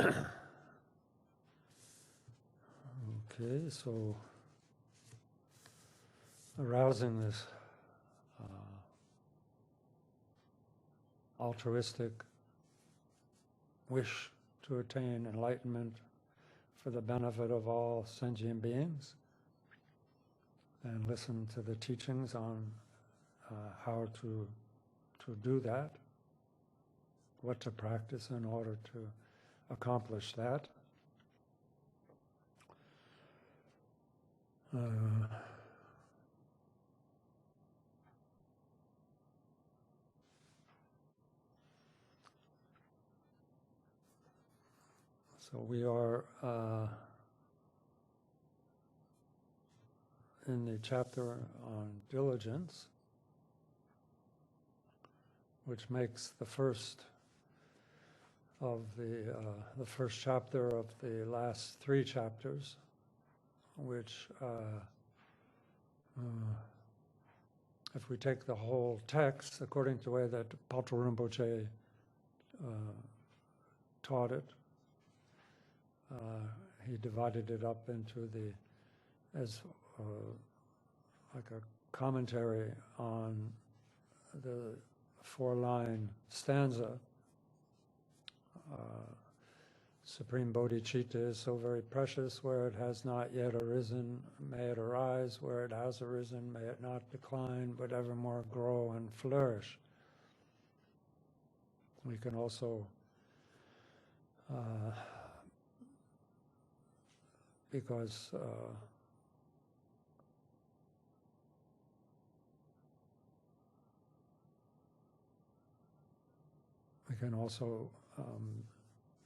Okay, so arousing this altruistic wish to attain enlightenment for the benefit of all sentient beings, and listen to the teachings on how to do that, what to practice in order to accomplish that. So we are in the chapter on diligence, which makes the first of the first chapter of the last three chapters, which if we take the whole text according to the way that Palto Rinpoche taught it, he divided it up into as like a commentary on the four-line stanza. Supreme Bodhicitta is so very precious, where it has not yet arisen, may it arise, where it has arisen, may it not decline, but evermore grow and flourish. We can also, because we can also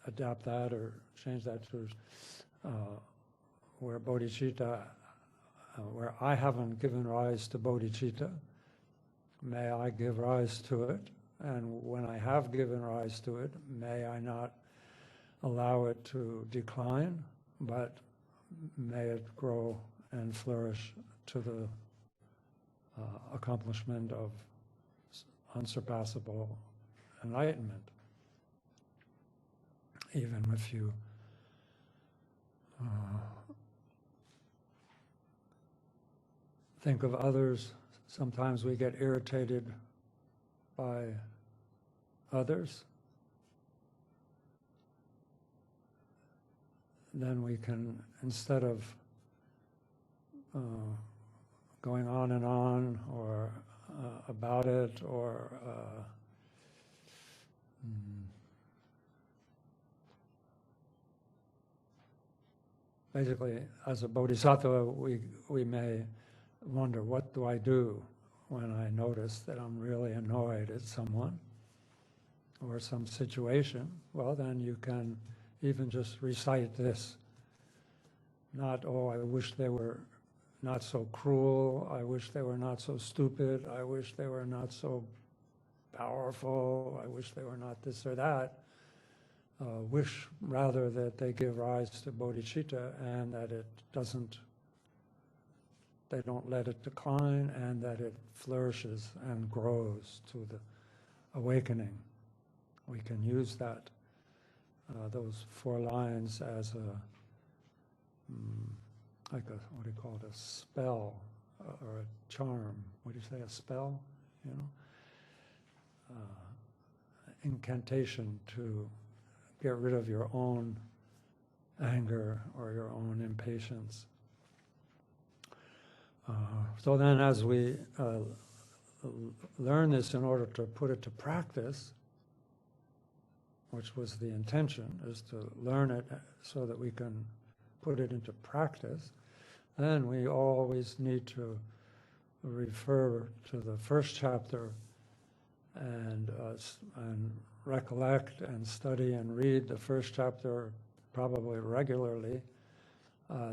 adapt that or change that to where bodhicitta, where I haven't given rise to bodhicitta, may I give rise to it, and when I have given rise to it, may I not allow it to decline, but may it grow and flourish to the accomplishment of unsurpassable enlightenment. Even if you think of others, sometimes we get irritated by others. Then we can, instead of going on and on or about it or basically, as a bodhisattva, we may wonder, what do I do when I notice that I'm really annoyed at someone or some situation? Well, then you can even just recite this. Not, oh, I wish they were not so cruel, I wish they were not so stupid, I wish they were not so powerful, I wish they were not this or that. Wish rather that they give rise to bodhicitta and that they don't let it decline, and that it flourishes and grows to the awakening. We can use that, those four lines as like a, what do you call it, a spell or a charm. What do you say, a spell? You know, incantation to get rid of your own anger or your own impatience. So then as we learn this in order to put it to practice, which was the intention, is to learn it so that we can put it into practice, then we always need to refer to the first chapter and recollect and study and read the first chapter probably regularly,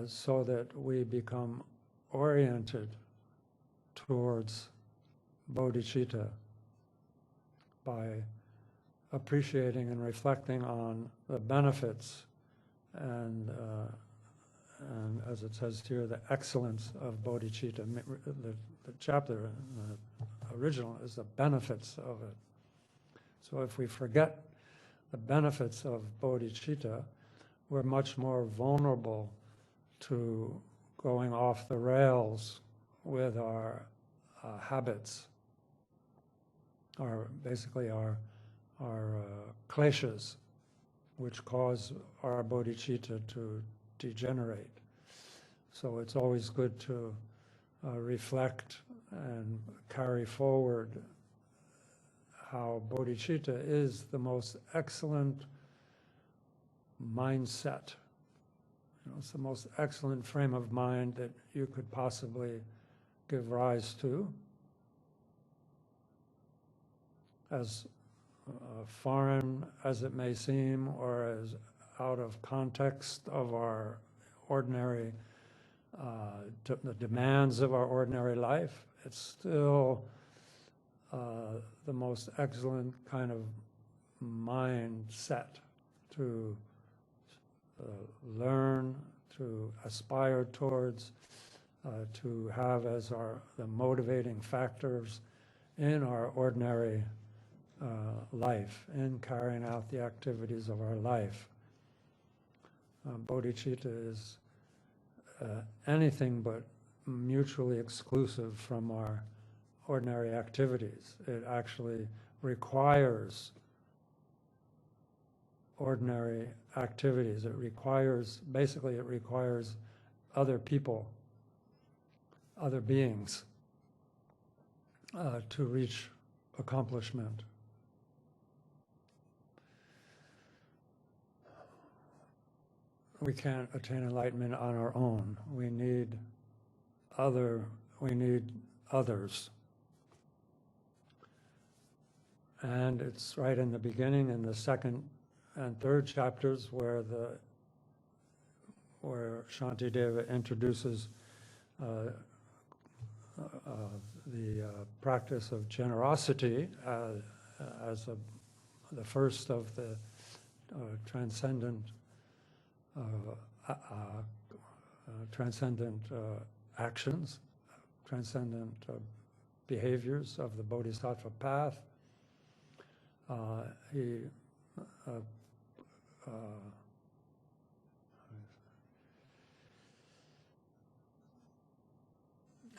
so that we become oriented towards bodhicitta by appreciating and reflecting on the benefits and as it says here, the excellence of bodhicitta. The chapter, the original, is the benefits of it. So if we forget the benefits of bodhicitta, we're much more vulnerable to going off the rails with our habits, basically our kleshas, which cause our bodhicitta to degenerate. So it's always good to reflect and carry forward how bodhicitta is the most excellent mindset. It's the most excellent frame of mind that you could possibly give rise to. As foreign as it may seem, or as out of context of our ordinary, the demands of our ordinary life, it's still the most excellent kind of mindset to learn, to aspire towards, to have as the motivating factors in our ordinary life, in carrying out the activities of our life. Bodhicitta is anything but mutually exclusive from our ordinary activities. It actually requires ordinary activities. Basically it requires other people, other beings, to reach accomplishment. We can't attain enlightenment on our own. We need others. And it's right in the beginning, in the second and third chapters, where Shantideva introduces the practice of generosity as the first of the transcendent actions, transcendent behaviors of the Bodhisattva path.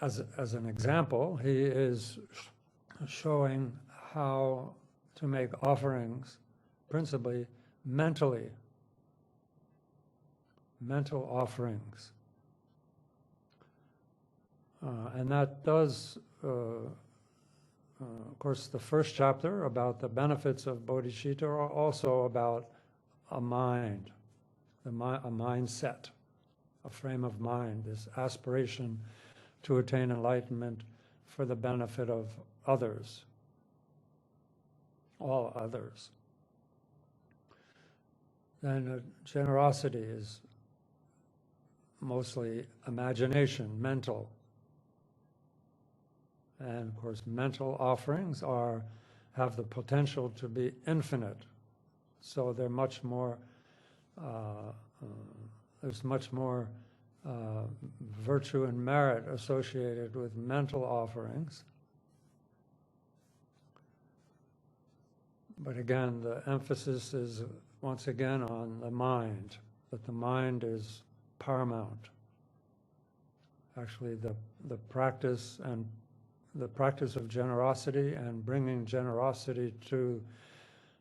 As an example, he is showing how to make offerings, principally mental offerings. And that does, of course, the first chapter about the benefits of bodhicitta are also about a mind, a mindset, a frame of mind, this aspiration to attain enlightenment for the benefit of others, all others. Then generosity is mostly imagination, mental. And of course, mental offerings have the potential to be infinite. So they're much more, there's much more virtue and merit associated with mental offerings. But again, the emphasis is once again on the mind, that the mind is paramount. Actually, the practice of generosity and bringing generosity to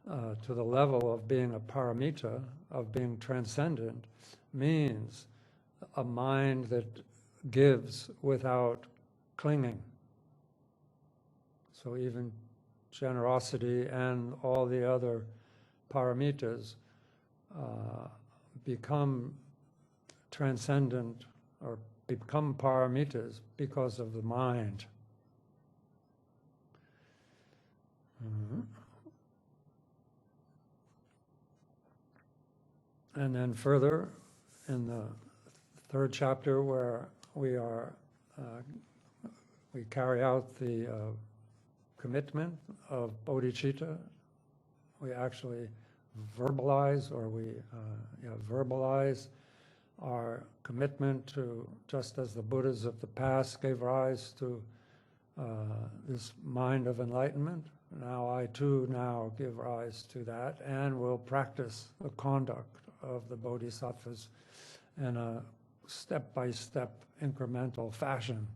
the level of being a paramita, of being transcendent, means a mind that gives without clinging. So even generosity and all the other paramitas become transcendent or become paramitas because of the mind. And then further, in the third chapter, where we carry out the commitment of bodhicitta, we actually verbalize, verbalize our commitment to, just as the Buddhas of the past gave rise to this mind of enlightenment, now I too now give rise to that and will practice the conduct of the bodhisattvas in a step-by-step incremental fashion,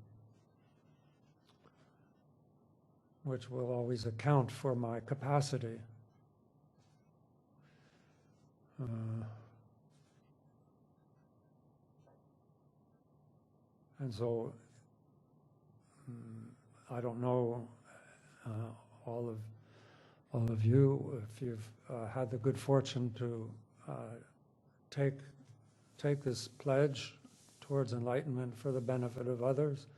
which will always account for my capacity. And so I don't know all of you, if you've had the good fortune to take this pledge towards enlightenment for the benefit of others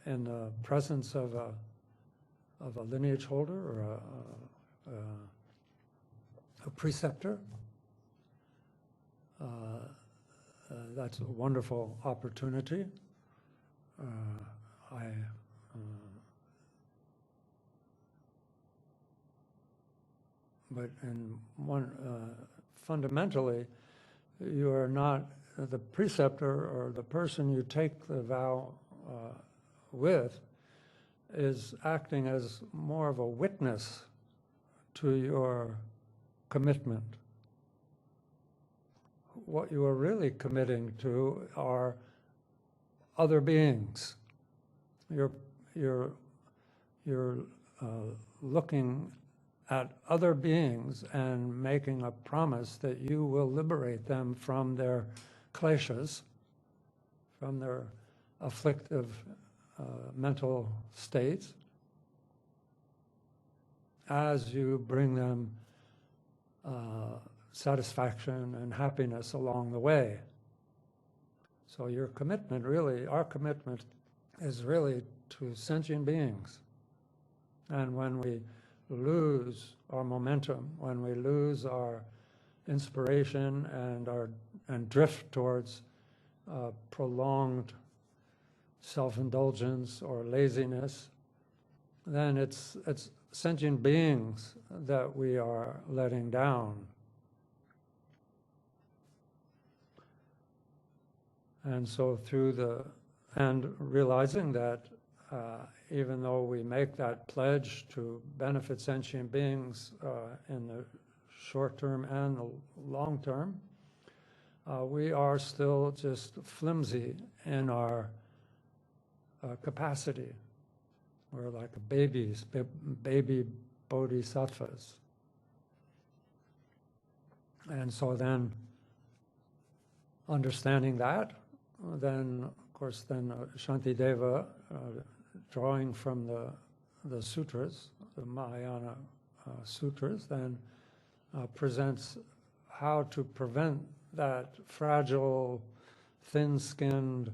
in the presence of a lineage holder or a preceptor. That's a wonderful opportunity. But fundamentally, you are not the preceptor, or the person you take the vow with is acting as more of a witness to your commitment. What you are really committing to are other beings. You're looking at other beings and making a promise that you will liberate them from their kleshas, from their afflictive mental states, as you bring them satisfaction and happiness along the way. So your commitment, really, our commitment is really to sentient beings. And when we lose our momentum, when we lose our inspiration and drift towards prolonged self-indulgence or laziness, then it's sentient beings that we are letting down. And so and realizing that even though we make that pledge to benefit sentient beings in the short term and the long term, we are still just flimsy in our capacity. We're like babies, baby bodhisattvas. And so then, understanding that, then, of course, Shantideva, drawing from the sutras, the Mahayana sutras, then presents how to prevent that fragile, thin-skinned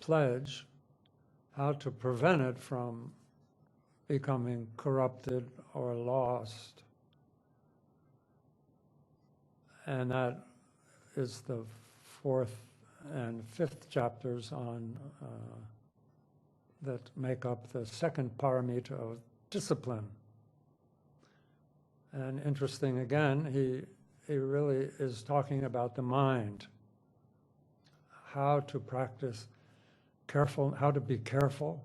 pledge, how to prevent it from becoming corrupted or lost. And that is the 4th and 5th chapters on that make up the second paramita of discipline. And interesting again, he really is talking about the mind, how to practice how to be careful.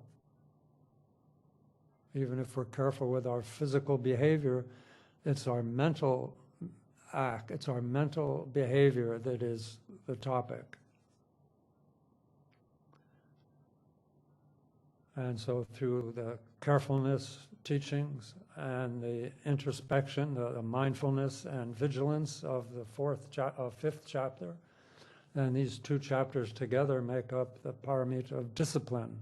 Even if we're careful with our physical behavior, it's our mental act, it's our mental behavior that is the topic. And so through the carefulness teachings and the introspection, the mindfulness and vigilance of the 5th chapter, and these 2 chapters together make up the paramita of discipline,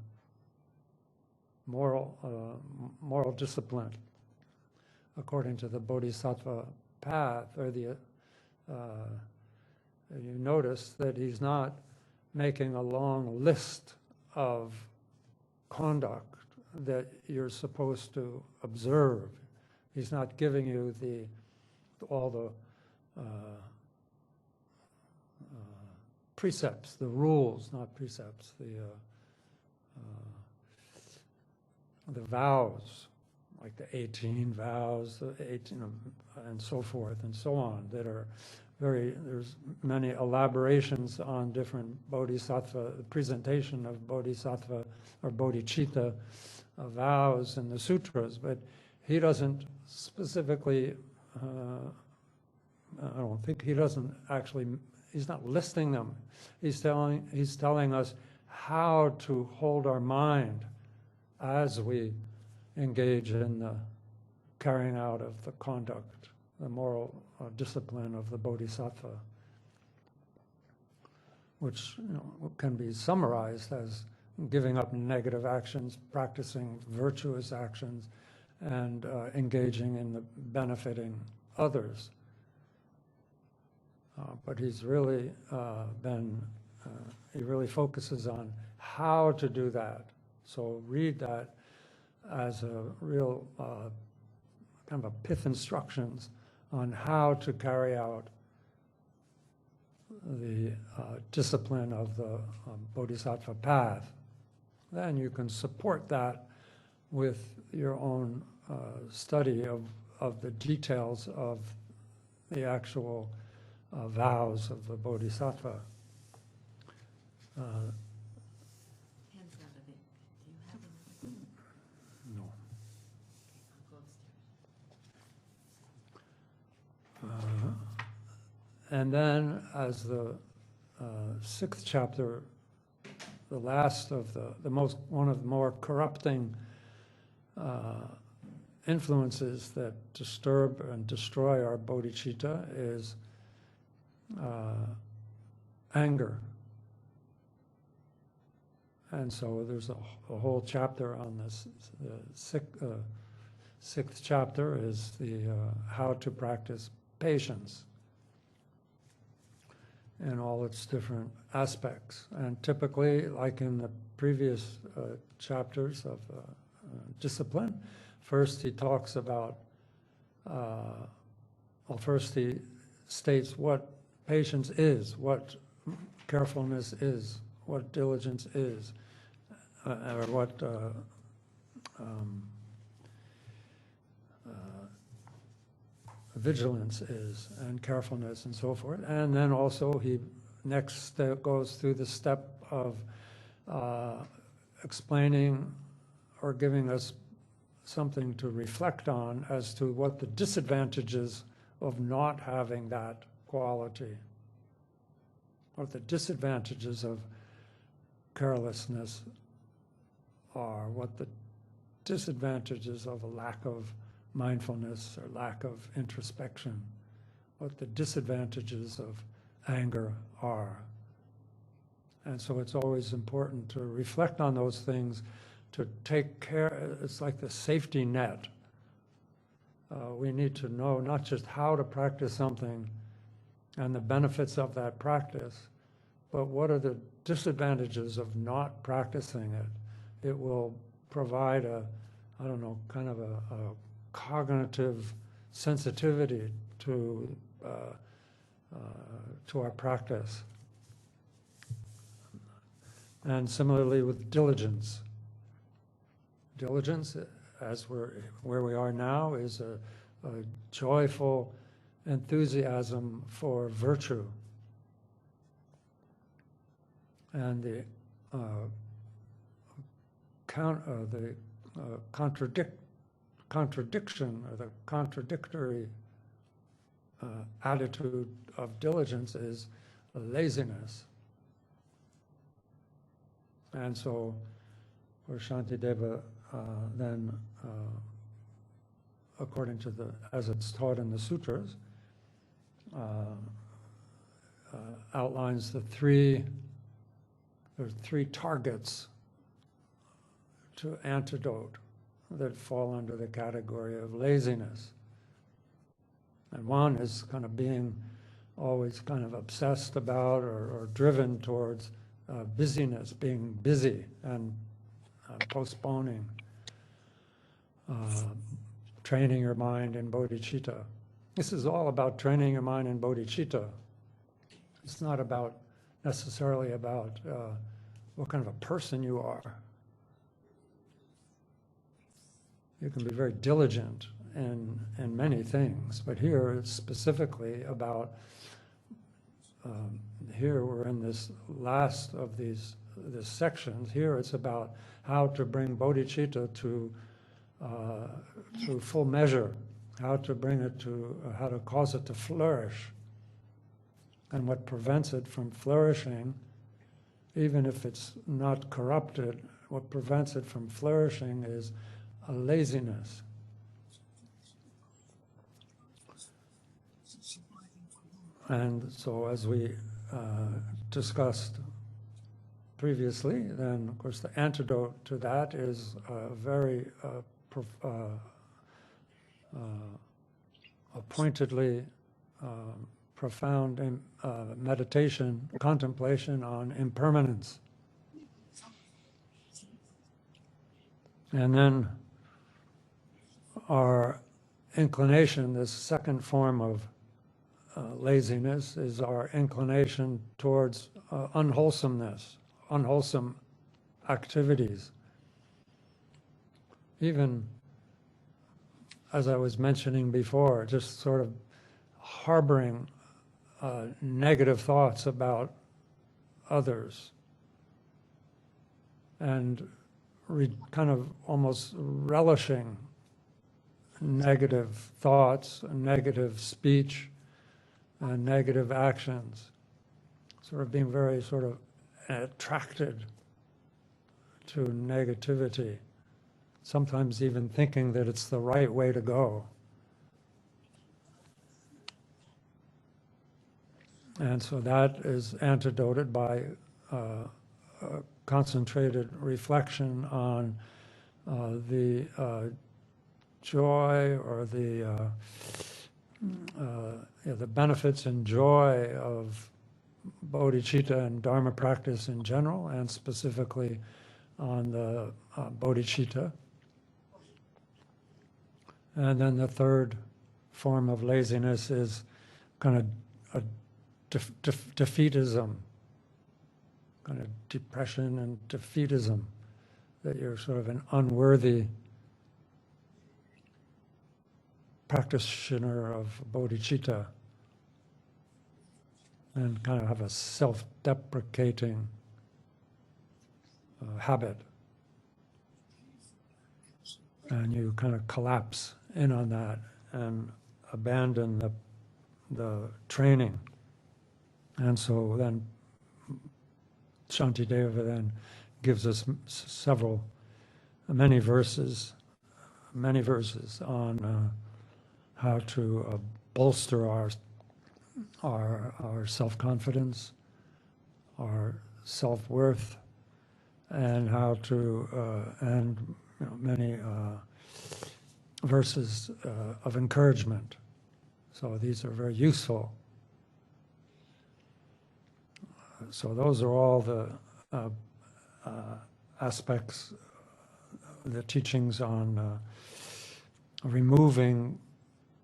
moral discipline, according to the Bodhisattva path. Or you notice that he's not making a long list of conduct that you're supposed to observe. He's not giving you all the precepts, the rules, not precepts, the vows, like the 18 vows, and so forth and so on, that are there's many elaborations on different bodhisattva, the presentation of bodhisattva or bodhicitta vows in the sutras, but he doesn't specifically, I don't think he doesn't actually, he's not listing them. He's telling us how to hold our mind as we engage in the carrying out of the conduct, the moral discipline of the Bodhisattva, which can be summarized as giving up negative actions, practicing virtuous actions, and engaging in the benefiting others. But he's really he really focuses on how to do that. So read that as a real kind of a pith instructions on how to carry out the discipline of the Bodhisattva path. Then you can support that with your own study of the details of the actual vows of the Bodhisattva. Hands out of ink. Do you have anything? No. Okay, I'll go upstairs. And then as the sixth chapter, the last of one of the more corrupting influences that disturb and destroy our bodhicitta is anger. And so there's a whole chapter on this. The sixth chapter is the how to practice patience in all its different aspects. And typically, like in the previous chapters of discipline, first he talks about, first he states what patience is, what carefulness is, what diligence is, or what vigilance is, and carefulness, and so forth. And then also he next goes through the step of explaining or giving us something to reflect on as to what the disadvantages of not having that quality, what the disadvantages of carelessness are, what the disadvantages of a lack of mindfulness or lack of introspection, what the disadvantages of anger are. And so it's always important to reflect on those things, to take care. It's like the safety net. We need to know not just how to practice something and the benefits of that practice, but what are the disadvantages of not practicing it. It will provide kind of a cognitive sensitivity to our practice. And similarly with diligence. Diligence, as where we are now, is a joyful enthusiasm for virtue. And the contradiction or the contradictory attitude of diligence is laziness. And so for Shantideva, then according to as it's taught in the sutras, outlines there's three targets to antidote that fall under the category of laziness. And one is kind of being always kind of obsessed about or driven towards busyness, being busy and postponing, training your mind in bodhicitta. This is all about training your mind in bodhicitta. It's not necessarily about what kind of a person you are. You can be very diligent in many things, but here it's specifically about, here we're in this last of these this section. Here it's about how to bring bodhicitta to full measure, how to bring it to, how to cause it to flourish. And what prevents it from flourishing, even if it's not corrupted, what prevents it from flourishing is a laziness. And so as we discussed previously, then of course the antidote to that is a very pointedly profound meditation, contemplation on impermanence. And then our inclination, this second form of laziness, is our inclination towards unwholesomeness, unwholesome activities. Even, as I was mentioning before, just sort of harboring negative thoughts about others and kind of almost relishing negative thoughts, negative speech, and negative actions, sort of being very sort of attracted to negativity, sometimes even thinking that it's the right way to go. And so that is antidoted by concentrated reflection on the joy or the benefits and joy of bodhicitta and dharma practice in general, and specifically on the bodhicitta. And then the third form of laziness is kind of a defeatism, kind of depression and defeatism, that you're sort of an unworthy practitioner of bodhicitta, and kind of have a self-deprecating habit. And you kind of collapse in on that and abandon the training. And so then Shantideva then gives us many verses on how to bolster our self-confidence, our self-worth, and how to and many verses of encouragement. So these are very useful. So those are all the aspects, the teachings on removing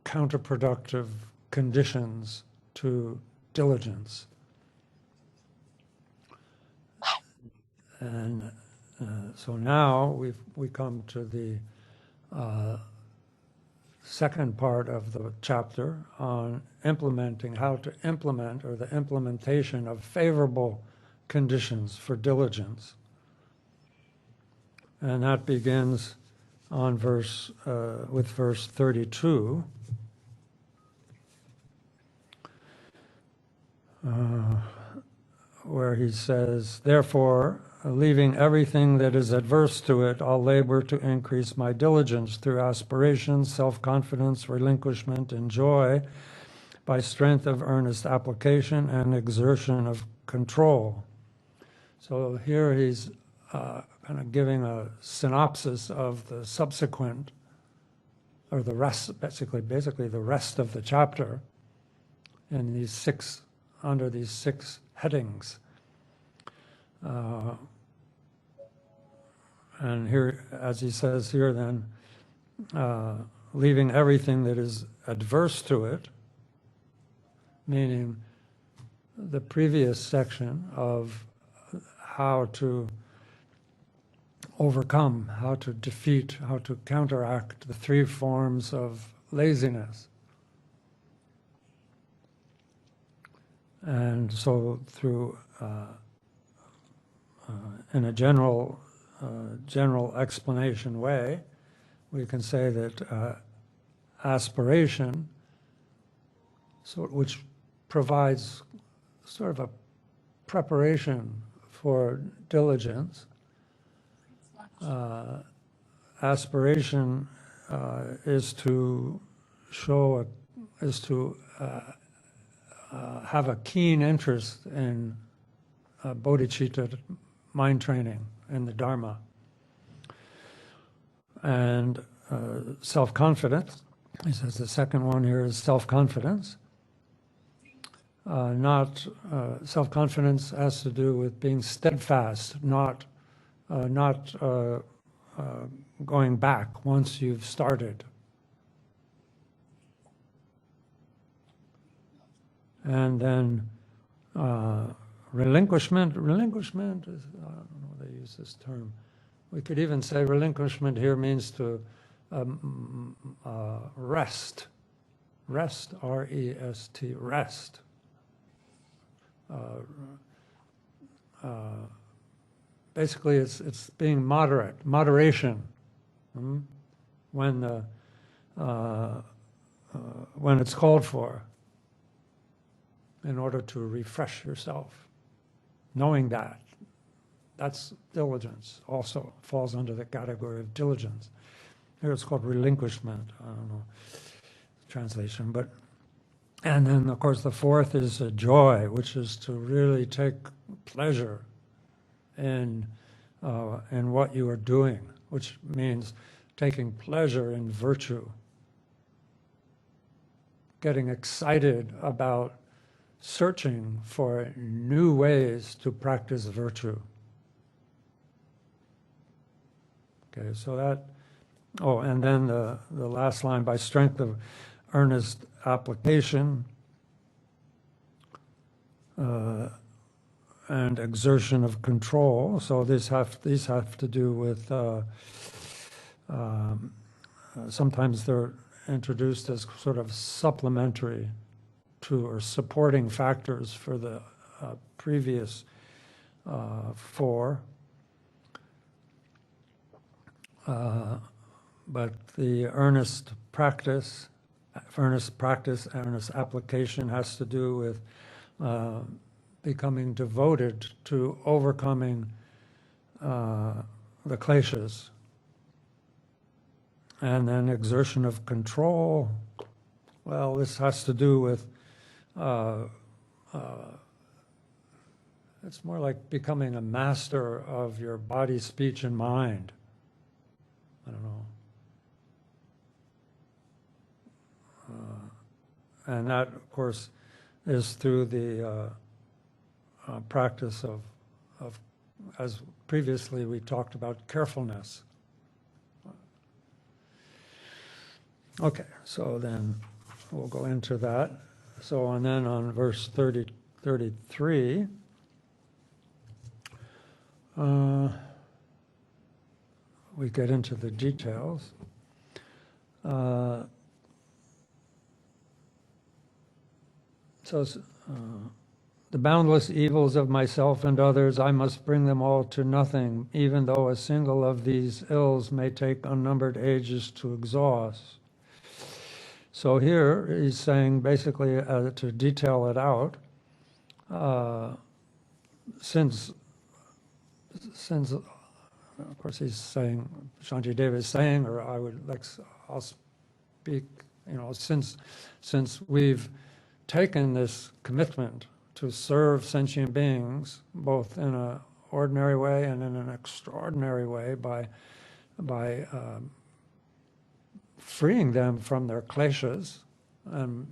counterproductive conditions to diligence. And so now we come to the second part of the chapter on implementing, how to implement, or the implementation of favorable conditions for diligence. And that begins on with verse 32. Where he says, "Therefore, leaving everything that is adverse to it, I'll labor to increase my diligence through aspiration, self-confidence, relinquishment, and joy, by strength of earnest application and exertion of control." So here he's kind of giving a synopsis of the subsequent, or the rest, basically the rest of the chapter, in these under these six headings. And here, as he says here then, leaving everything that is adverse to it, meaning the previous section of how to overcome, how to defeat, how to counteract the three forms of laziness. And so through in a general explanation way, we can say that aspiration, which provides sort of a preparation for diligence, aspiration is to have a keen interest in bodhicitta mind training and the Dharma. And self-confidence, he says the second one here is self-confidence. Self-confidence has to do with being steadfast, not going back once you've started. And then relinquishment is, I don't know if they use this term. We could even say relinquishment here means to rest. Rest, R-E-S-T, rest. Basically, it's being moderation. When it's called for, in order to refresh yourself. Knowing that's diligence, also falls under the category of diligence. Here it's called relinquishment, I don't know translation, but, and then of course the fourth is joy, which is to really take pleasure in what you are doing, which means taking pleasure in virtue, getting excited about searching for new ways to practice virtue. Okay, so that, and then the last line, by strength of earnest application and exertion of control. So these have to do with, sometimes they're introduced as sort of supplementary to or supporting factors for the previous four. But the earnest application has to do with becoming devoted to overcoming the kleshas. And then exertion of control, well, this has to do with, it's more like becoming a master of your body, speech, and mind. I don't know. And that, of course, is through the practice of, as previously we talked about, carefulness. Okay, so then we'll go into that. So, and then on verse 33, we get into the details. The boundless evils of myself and others, I must bring them all to nothing, even though a single of these ills may take unnumbered ages to exhaust. So here he's saying, basically, to detail it out, since of course he's saying, Shantideva is saying, or I'll speak, since we've taken this commitment to serve sentient beings, both in an ordinary way and in an extraordinary way, by freeing them from their kleshas and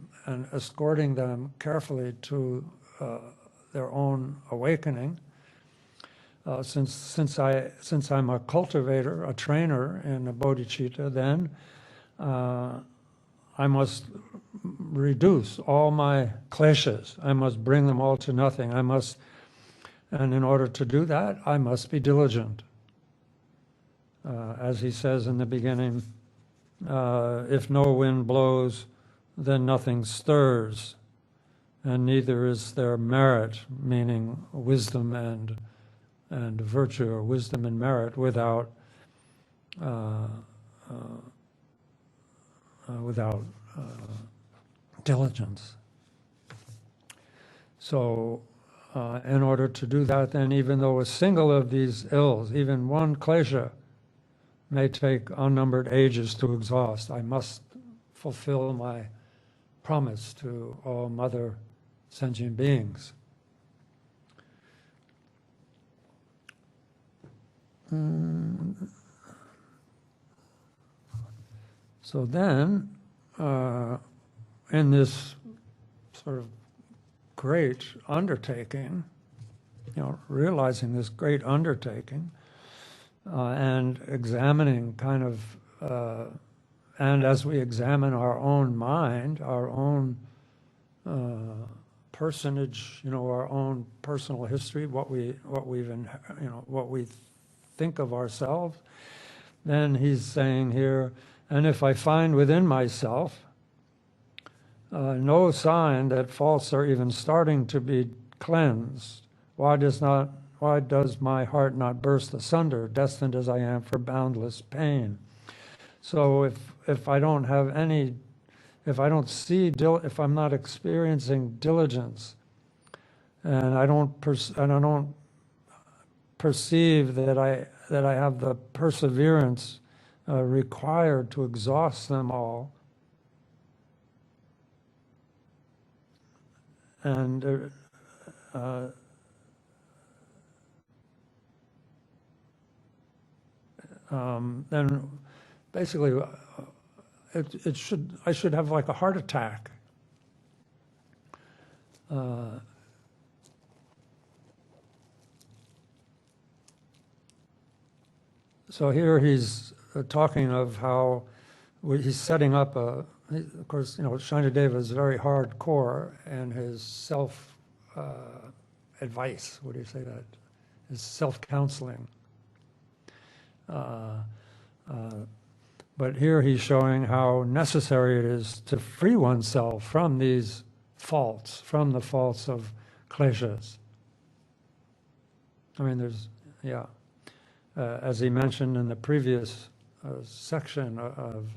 escorting them carefully to their own awakening. Since I'm a cultivator, a trainer in a bodhicitta, then I must reduce all my kleshas. I must bring them all to nothing. And in order to do that, I must be diligent. As he says in the beginning, if no wind blows, then nothing stirs, and neither is there merit, meaning wisdom and and virtue or wisdom and merit without diligence. So in order to do that, then even though a single of these ills, even one klesha, may take unnumbered ages to exhaust, I must fulfill my promise to all mother sentient beings. So then, in this sort of great undertaking, realizing this great undertaking, and examining kind of, and as we examine our own mind, our own personage, our own personal history, what we think of ourselves, then he's saying here, and if I find within myself no sign that faults are even starting to be cleansed, why does my heart not burst asunder, destined as I am for boundless pain? So if I don't have any, if I don't see, if I'm not experiencing diligence, and I don't perceive that I have the perseverance required to exhaust them all, and then basically I should have like a heart attack. So here he's talking of how he's setting up of course, Shanadeva is very hardcore in his self-advice. What do you say that? His self-counseling. But here he's showing how necessary it is to free oneself from these faults, from the faults of kleshas. I mean, as he mentioned in the previous section of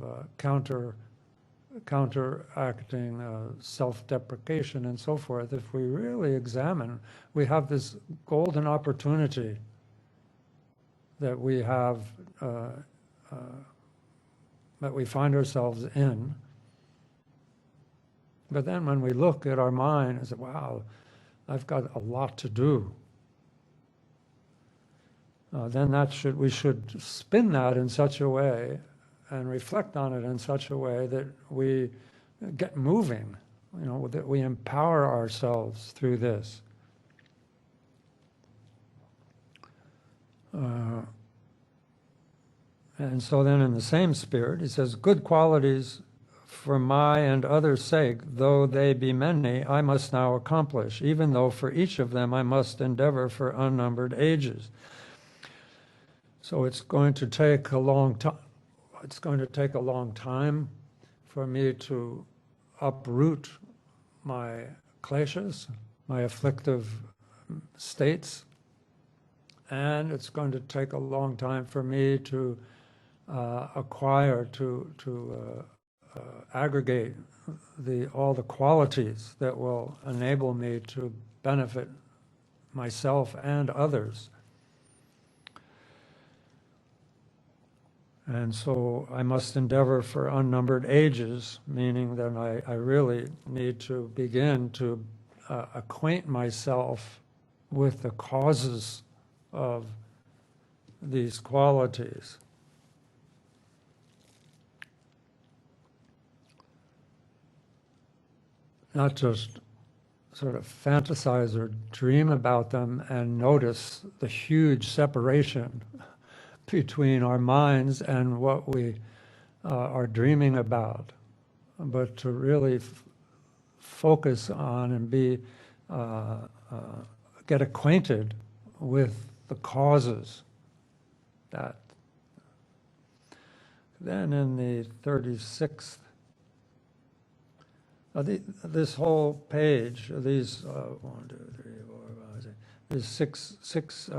counteracting self-deprecation and so forth, if we really examine, we have this golden opportunity that we have, that we find ourselves in. But then when we look at our mind and say, wow, I've got a lot to do, then we should spin that in such a way and reflect on it in such a way that we get moving, that we empower ourselves through this. And so then in the same spirit, he says, good qualities for my and others' sake, though they be many, I must now accomplish, even though for each of them I must endeavor for unnumbered ages. So it's going to take a long time. It's going to take a long time for me to uproot my kleshas, my afflictive states, and it's going to take a long time for me to acquire, to aggregate all the qualities that will enable me to benefit myself and others. And so I must endeavor for unnumbered ages, meaning that I really need to begin to acquaint myself with the causes of these qualities. Not just sort of fantasize or dream about them and notice the huge separation between our minds and what we are dreaming about, but to really focus on and get acquainted with the causes. That. Then in the 36th, this whole page, these 1, 2, 3, 4, 5, 6, these six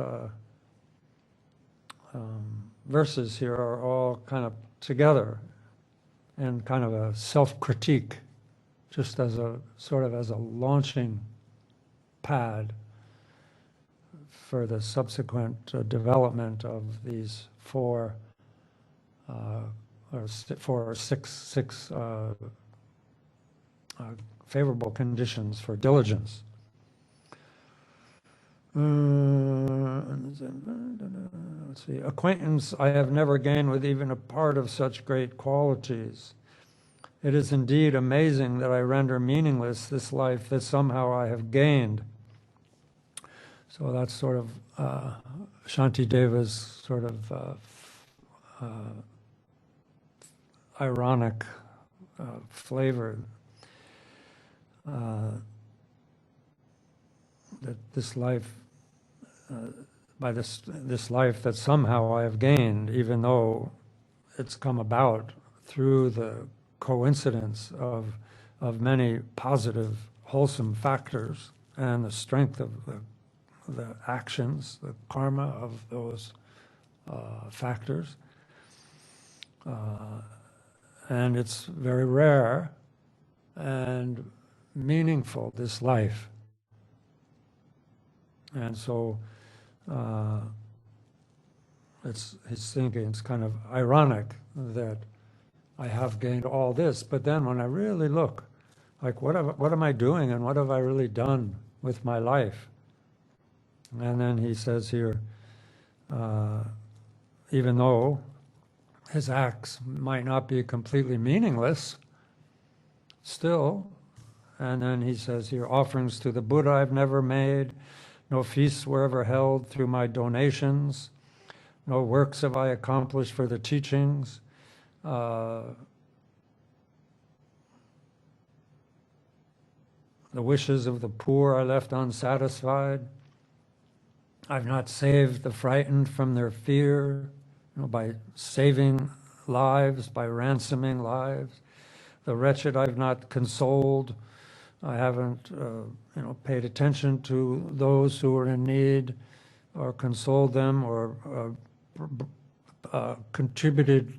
verses here are all kind of together in kind of a self-critique, just as a sort of as a launching pad for the subsequent development of these four or six favorable conditions for diligence. Let's see. Acquaintance I have never gained with even a part of such great qualities. It is indeed amazing that I render meaningless this life that somehow I have gained. So that's sort of Shantideva's sort of ironic flavor. That this life, by this life that somehow I have gained, even though it's come about through the coincidence of many positive, wholesome factors and the strength of the actions, the karma of those factors. And it's very rare and meaningful, this life. And so he's thinking it's kind of ironic that I have gained all this, but then when I really look, like what am I doing and what have I really done with my life? And then he says here, even though his acts might not be completely meaningless, still, and then he says here, offerings to the Buddha I've never made, no feasts were ever held through my donations, no works have I accomplished for the teachings. The wishes of the poor I left unsatisfied. I've not saved the frightened from their fear, by saving lives, by ransoming lives. The wretched I've not consoled. I haven't, paid attention to those who are in need, or consoled them, or contributed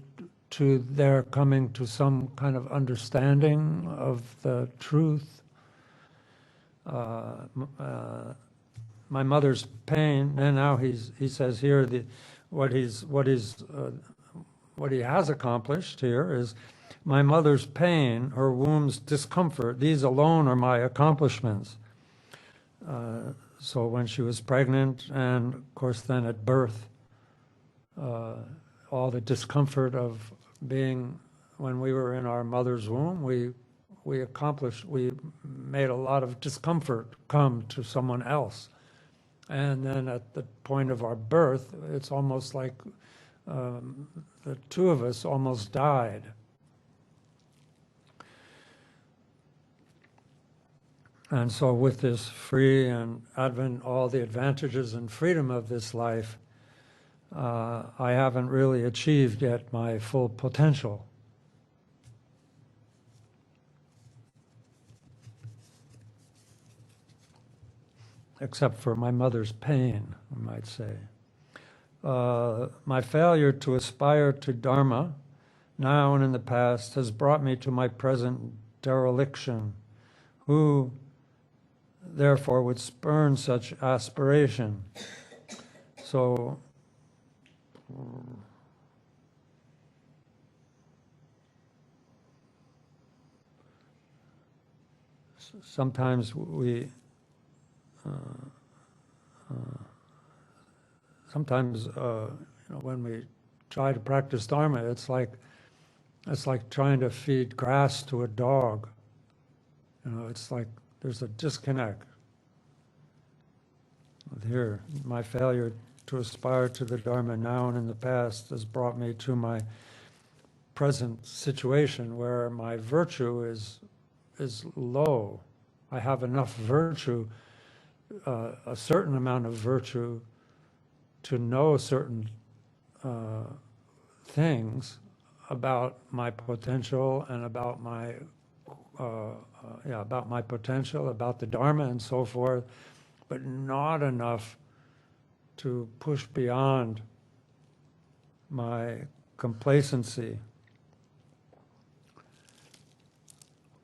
to their coming to some kind of understanding of the truth. My mother's pain, and now he says here what he has accomplished here is my mother's pain, her womb's discomfort, these alone are my accomplishments. So when she was pregnant, and of course then at birth, all the discomfort of being, when we were in our mother's womb, we made a lot of discomfort come to someone else. And then at the point of our birth, it's almost like the two of us almost died. And so with this free and advent, all the advantages and freedom of this life, I haven't really achieved yet my full potential. Except for my mother's pain, we might say. My failure to aspire to Dharma, now and in the past, has brought me to my present dereliction. Who, therefore, would spurn such aspiration? So, sometimes we when we try to practice Dharma, it's like trying to feed grass to a dog. It's like there's a disconnect. Here, my failure to aspire to the Dharma now and in the past has brought me to my present situation where my virtue is low. I have enough virtue, a certain amount of virtue, to know certain things about my potential and about my potential, about the Dharma and so forth, but not enough to push beyond my complacency.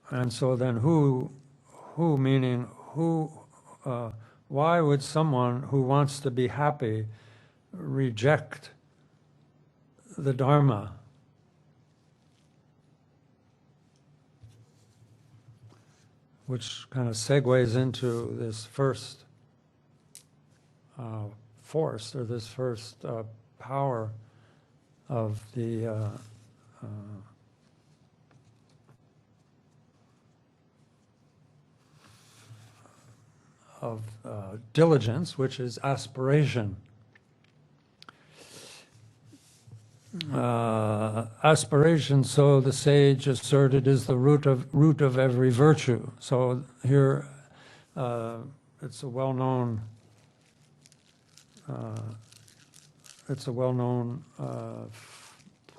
And so then who meaning who, why would someone who wants to be happy reject the Dharma? Which kind of segues into this first force, or this first power of the diligence, which is aspiration. Aspiration, so the sage asserted, is the root of every virtue. So here, it's a well-known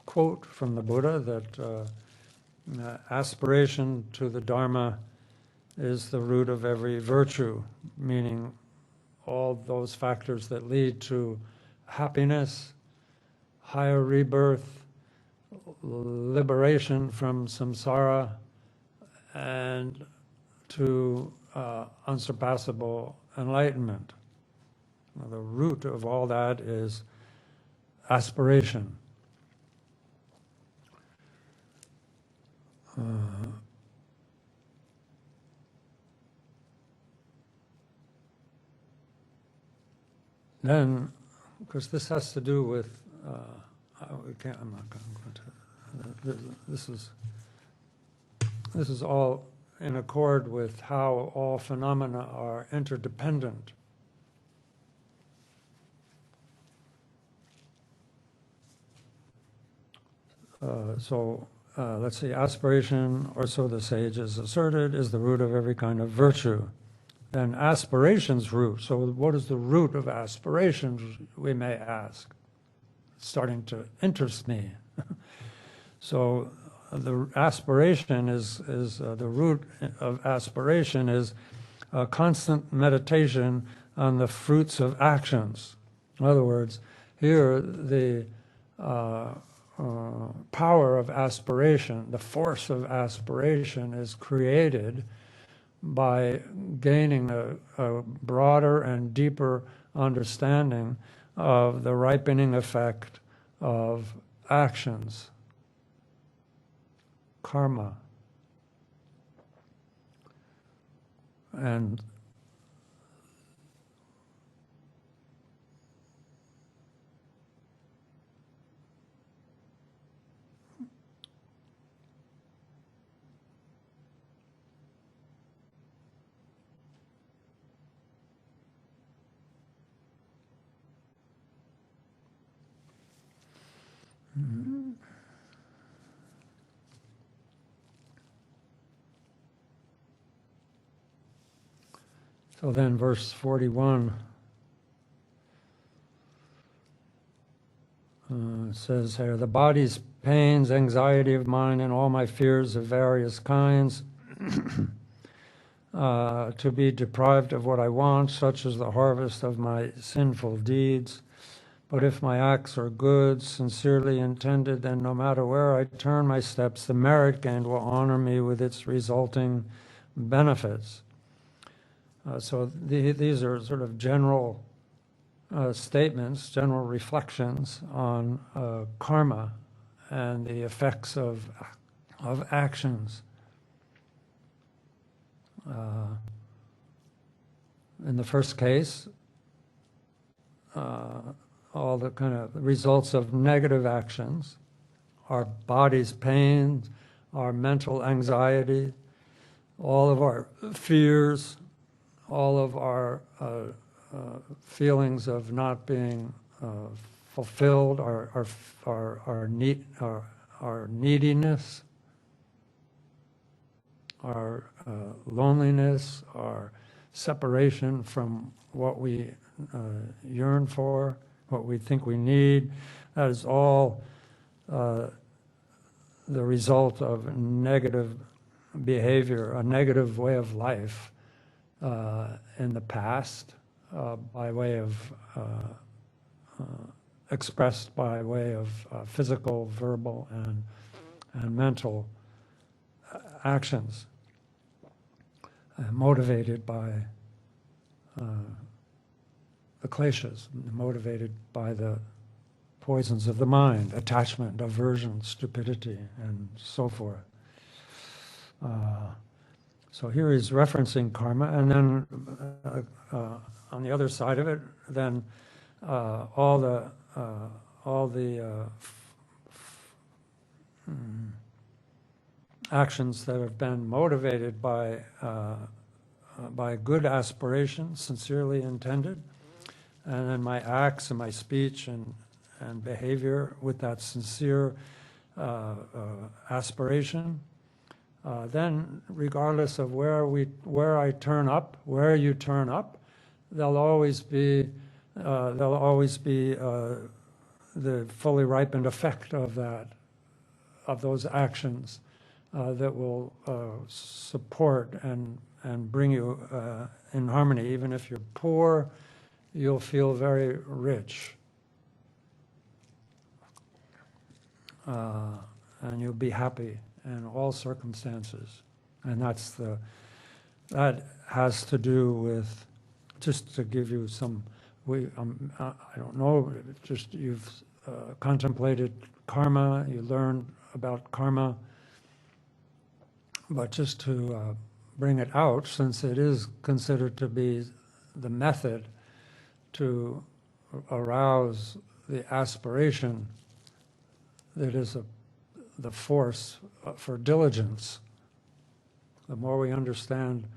quote from the Buddha that aspiration to the Dharma is the root of every virtue, meaning all those factors that lead to happiness, higher rebirth, liberation from samsara, and to unsurpassable enlightenment. Now, the root of all that is aspiration. Then, because this has to do with, I'm not going to, this is all in accord with how all phenomena are interdependent. Let's see, aspiration, or so the sages asserted, is the root of every kind of virtue. Then aspiration's root. So what is the root of aspirations, we may ask? It's starting to interest me. So the aspiration is the root of aspiration is a constant meditation on the fruits of actions. In other words, here the power of aspiration, the force of aspiration is created by gaining a broader and deeper understanding of the ripening effect of actions, karma. And so then verse 41 says here, the body's pains, anxiety of mind, and all my fears of various kinds, to be deprived of what I want, such as the harvest of my sinful deeds. But if my acts are good, sincerely intended, then no matter where I turn my steps, the merit gained will honor me with its resulting benefits. So these are sort of general statements, general reflections on karma and the effects of actions. In the first case, all the kind of results of negative actions, our body's pain, our mental anxiety, all of our fears, all of our feelings of not being fulfilled, our neediness, our loneliness, our separation from what we yearn for, what we think we need. That is all the result of negative behavior, a negative way of life in the past, by way of expressed by way of physical, verbal, and mental actions, motivated by the kleshas, motivated by the poisons of the mind, attachment, aversion, stupidity, and so forth. So here he's referencing karma, and then on the other side of it, then all the actions that have been motivated by good aspiration, sincerely intended, and then my acts and my speech and behavior with that sincere aspiration. Then, regardless of where I turn up, where you turn up, there'll always be the fully ripened effect of those actions that will support and bring you in harmony. Even if you're poor, you'll feel very rich, and you'll be happy in all circumstances. And that has to do with, just to give you some, I don't know, just you've contemplated karma, you learn about karma, but just to bring it out, since it is considered to be the method to arouse the aspiration that is the force for diligence. The more we understand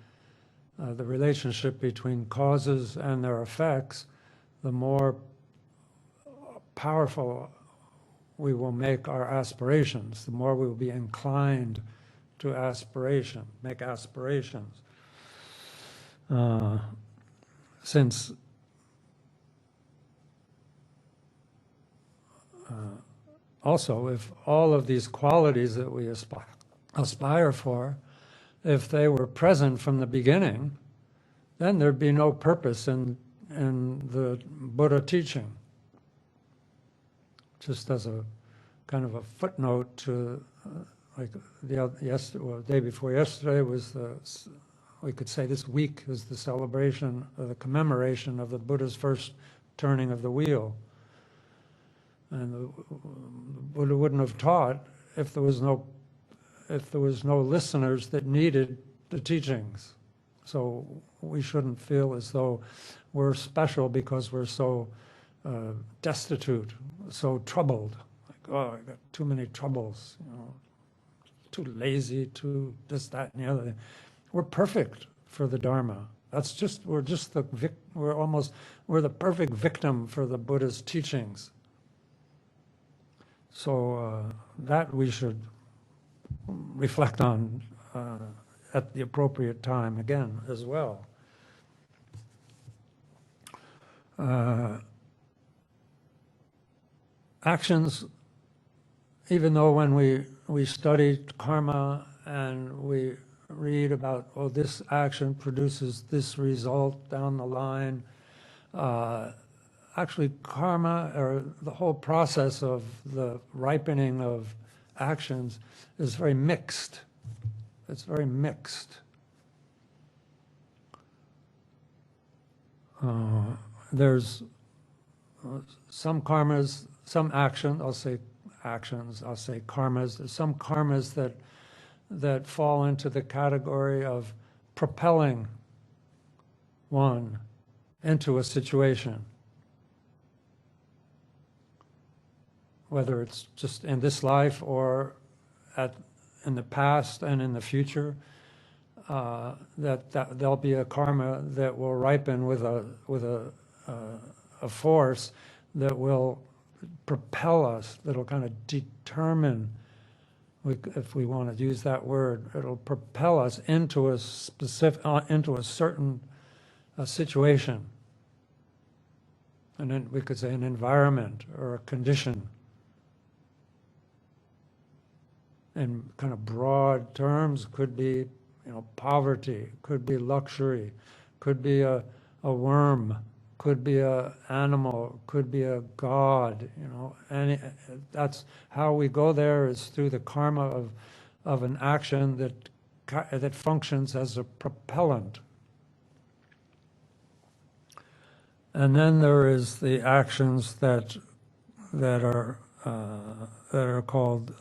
the relationship between causes and their effects, the more powerful we will make our aspirations, the more we will be inclined to make aspirations. Since also, if all of these qualities that we aspire for, if they were present from the beginning, then there'd be no purpose in the Buddha teaching. Just as a kind of a footnote to, like the day before yesterday was we could say this week is the celebration or the commemoration of the Buddha's first turning of the wheel. And the Buddha wouldn't have taught if there was no listeners that needed the teachings. So we shouldn't feel as though we're special because we're so destitute, so troubled. Like, oh, I got too many troubles, too lazy, too this, that, and the other thing. We're perfect for the Dharma. We're the perfect victim for the Buddha's teachings. So that we should reflect on at the appropriate time again as well. Actions, even though when we study karma and we read about, oh, this action produces this result down the line, actually karma, or the whole process of the ripening of actions, is very mixed. It's very mixed. There's some karmas, some action, I'll say karmas. There's some karmas that fall into the category of propelling one into a situation. Whether it's just in this life or in the past and in the future, that there'll be a karma that will ripen with a force that will propel us, that'll kind of determine, if we want to use that word, it'll propel us into a certain situation, and then we could say an environment or a condition. In kind of broad terms, could be, poverty, could be luxury, could be a worm, could be a animal, could be a god, you know, and that's how we go there, is through the karma of an action that functions as a propellant. And then there is the actions that are called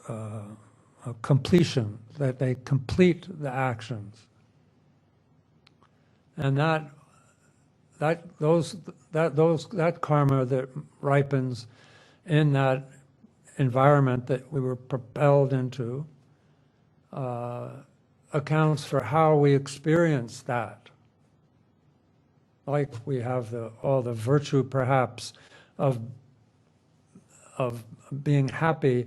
completion, that they complete the actions, and that karma that ripens in that environment that we were propelled into accounts for how we experience that. Like we have all the virtue, perhaps, of being happy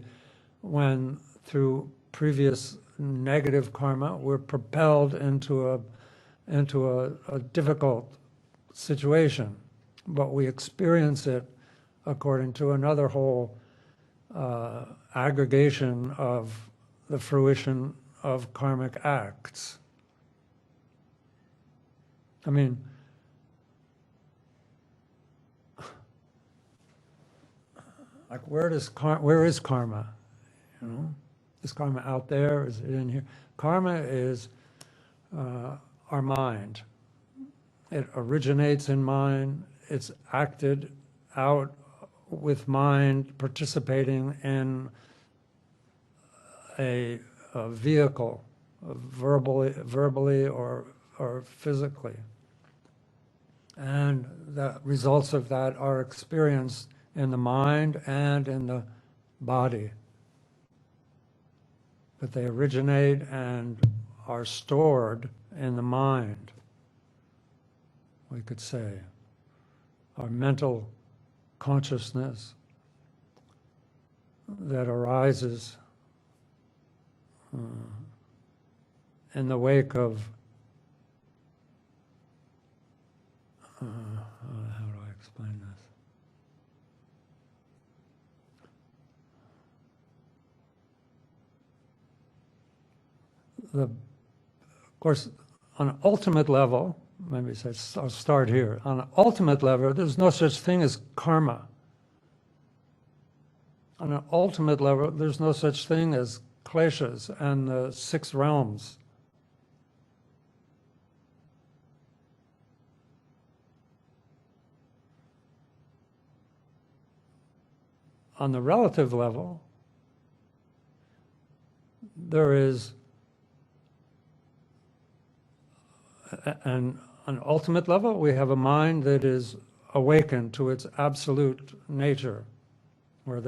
when, through previous negative karma, we're propelled into a difficult situation, but we experience it according to another whole aggregation of the fruition of karmic acts. I mean, like where is karma? You know, is karma out there? Is it in here? Karma is our mind. It originates in mind. It's acted out with mind participating in a vehicle, verbally or physically. And the results of that are experienced in the mind and in the body. But they originate and are stored in the mind, we could say. Our mental consciousness that arises in the wake of how do I explain this? Of course, on an ultimate level, maybe I'll start here. On an ultimate level, there's no such thing as karma. On an ultimate level, there's no such thing as kleshas and the 6 realms. On the relative level, there is an ultimate level. We have a mind that is awakened to its absolute nature, where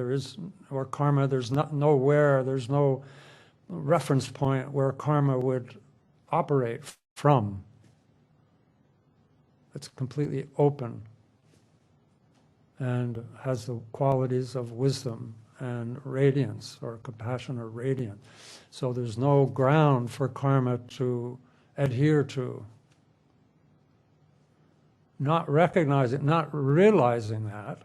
karma, there's there's no reference point where karma would operate from. It's completely open and has the qualities of wisdom and radiance, or compassion or radiance. So there's no ground for karma to adhere to. Not recognizing, not realizing that,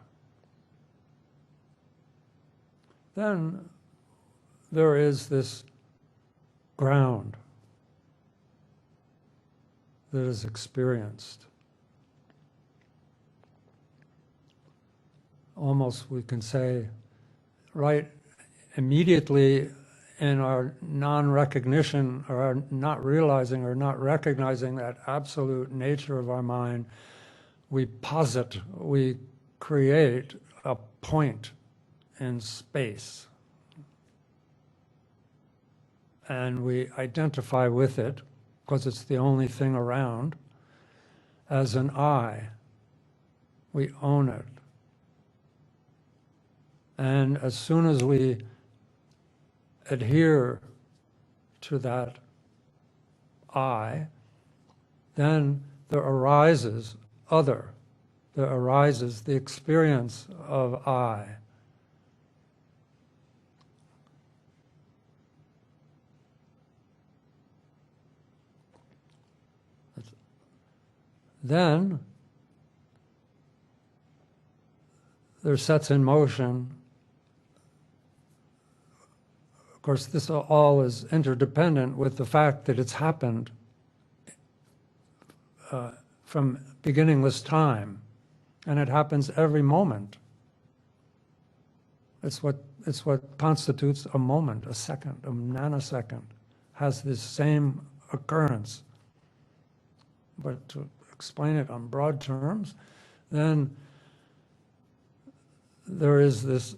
then there is this ground that is experienced. Almost, we can say, right immediately in our non-recognition, or our not realizing or not recognizing that absolute nature of our mind, we posit, we create a point in space. And we identify with it, because it's the only thing around, as an I. We own it. And as soon as we adhere to that I, then there arises other. There arises the experience of I. Then there sets in motion. Of course, this all is interdependent with the fact that it's happened from beginningless time. And it happens every moment. It's what constitutes a moment, a second, a nanosecond, has this same occurrence. But to explain it on broad terms, then there is this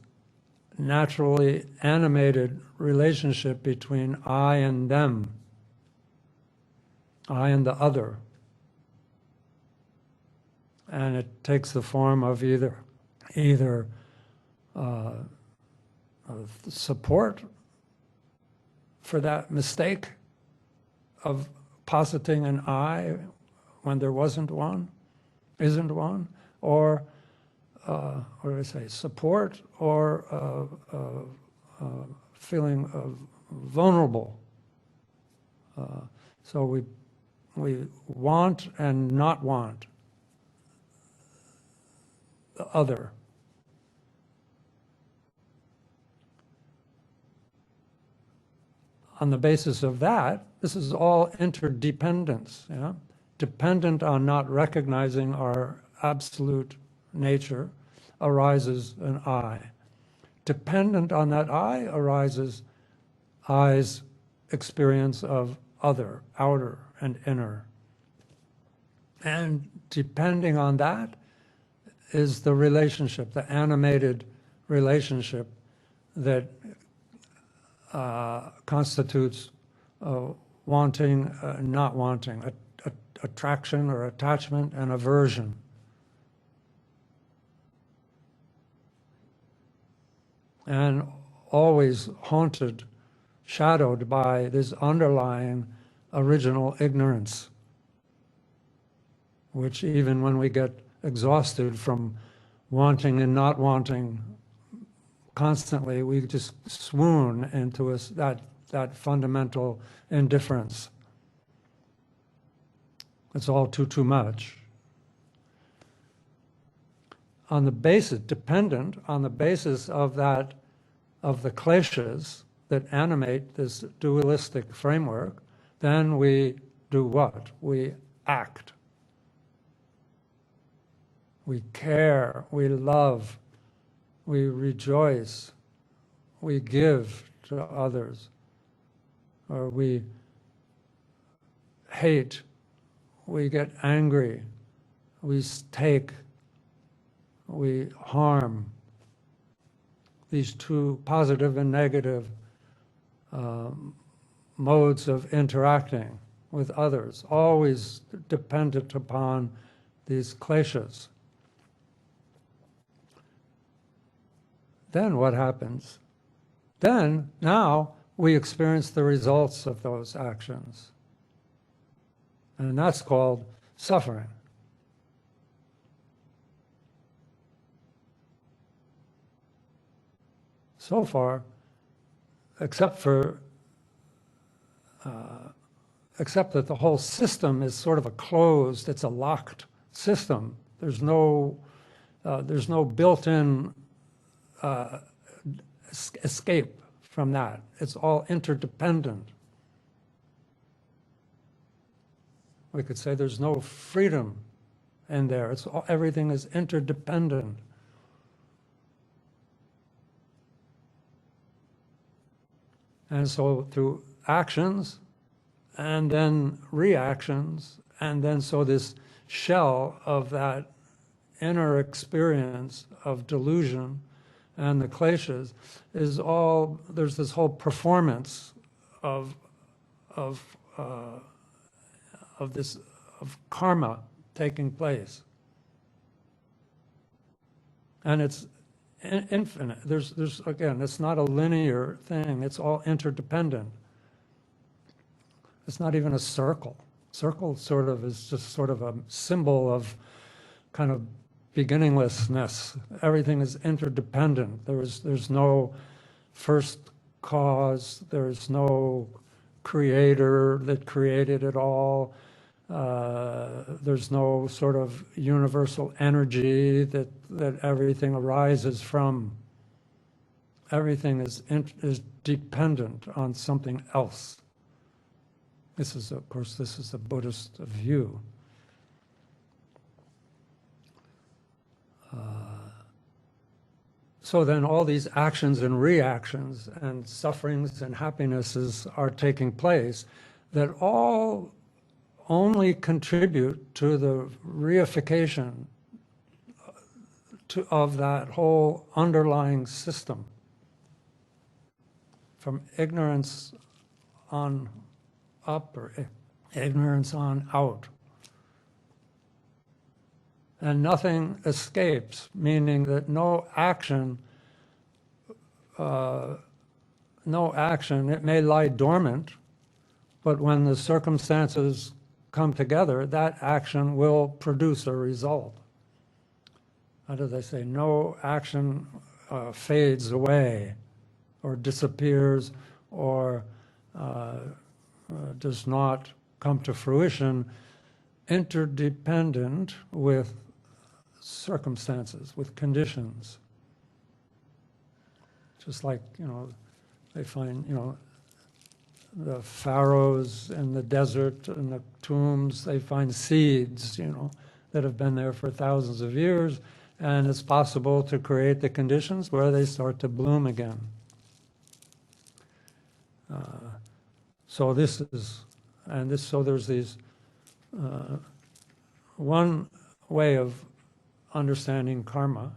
naturally animated relationship between I and them, I and the other. And it takes the form of either of support for that mistake of positing an I when there wasn't one, isn't one, or what do I say, support or feeling vulnerable. So we want and not want the other. On the basis of that, this is all interdependence, yeah? Dependent on not recognizing our absolute nature arises an I. Dependent on that I arises I's experience of other, outer and inner. And depending on that is the relationship, the animated relationship that constitutes wanting, not wanting, attraction or attachment and aversion. And always haunted, shadowed by this underlying original ignorance, which even when we get exhausted from wanting and not wanting constantly, we just swoon into that fundamental indifference. It's all too much. On the basis, dependent on the basis of that, of the kleshas that animate this dualistic framework, then we do what? We act. We care, we love, we rejoice, we give to others, or we hate, we get angry, we take, we harm. These two positive and negative modes of interacting with others, always dependent upon these kleshas. Then what happens? Then, now, we experience the results of those actions. And that's called suffering. So far, except that the whole system is sort of a closed, it's a locked system. There's no built-in escape from that. It's all interdependent. We could say there's no freedom in there. Everything is interdependent. And so through actions and then reactions, and then so this shell of that inner experience of delusion and the kleshas is all, there's this whole performance of karma taking place. And it's infinite. There's again, it's not a linear thing. It's all interdependent. It's not even a circle. Circle sort of is just sort of a symbol of kind of beginninglessness. Everything is interdependent. There's no first cause. There's no creator that created it all. There's no sort of universal energy that everything arises from. Everything is dependent on something else. This is, of course, this is a Buddhist view. So then all these actions and reactions and sufferings and happinesses are taking place that all only contribute to the reification of that whole underlying system. From ignorance on up or ignorance on out. And nothing escapes, meaning that no action, it may lie dormant, but when the circumstances come together, that action will produce a result. How do they say? No action fades away or disappears or does not come to fruition interdependent with circumstances, with conditions. Just like, they find, the pharaohs in the desert and the tombs, they find seeds, that have been there for thousands of years, and it's possible to create the conditions where they start to bloom again. So this is, so there's these, one way of understanding karma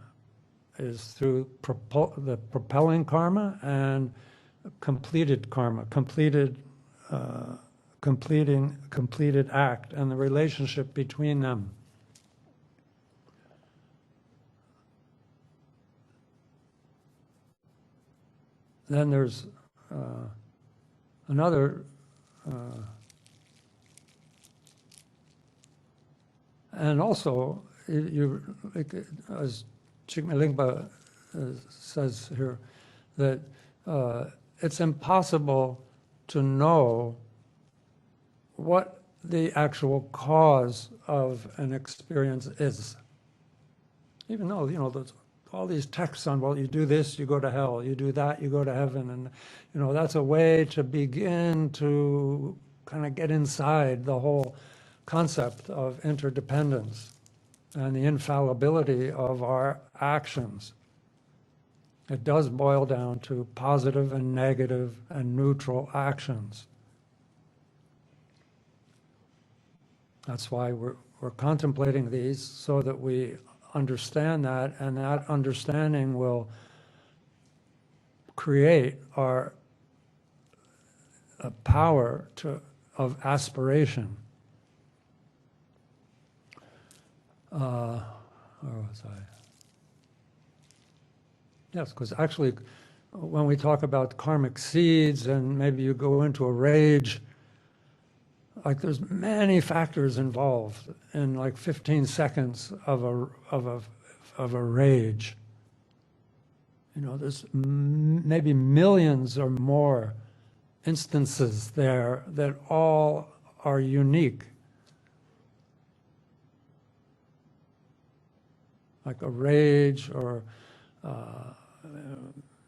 is through the propelling karma and completed karma, completed act, and the relationship between them. Then there's another, and also, as Chikme Lingpa says here, that it's impossible to know what the actual cause of an experience is. Even though, there's all these texts on, well, you do this, you go to hell, you do that, you go to heaven, and, that's a way to begin to kind of get inside the whole concept of interdependence and the infallibility of our actions. It does boil down to positive and negative and neutral actions. That's why we're contemplating these, so that we understand that, and that understanding will create our power of aspiration. Where was I? Yes, because actually, when we talk about karmic seeds, and maybe you go into a rage, like there's many factors involved in like 15 seconds of a rage. There's maybe millions or more instances there that all are unique. Like a rage, or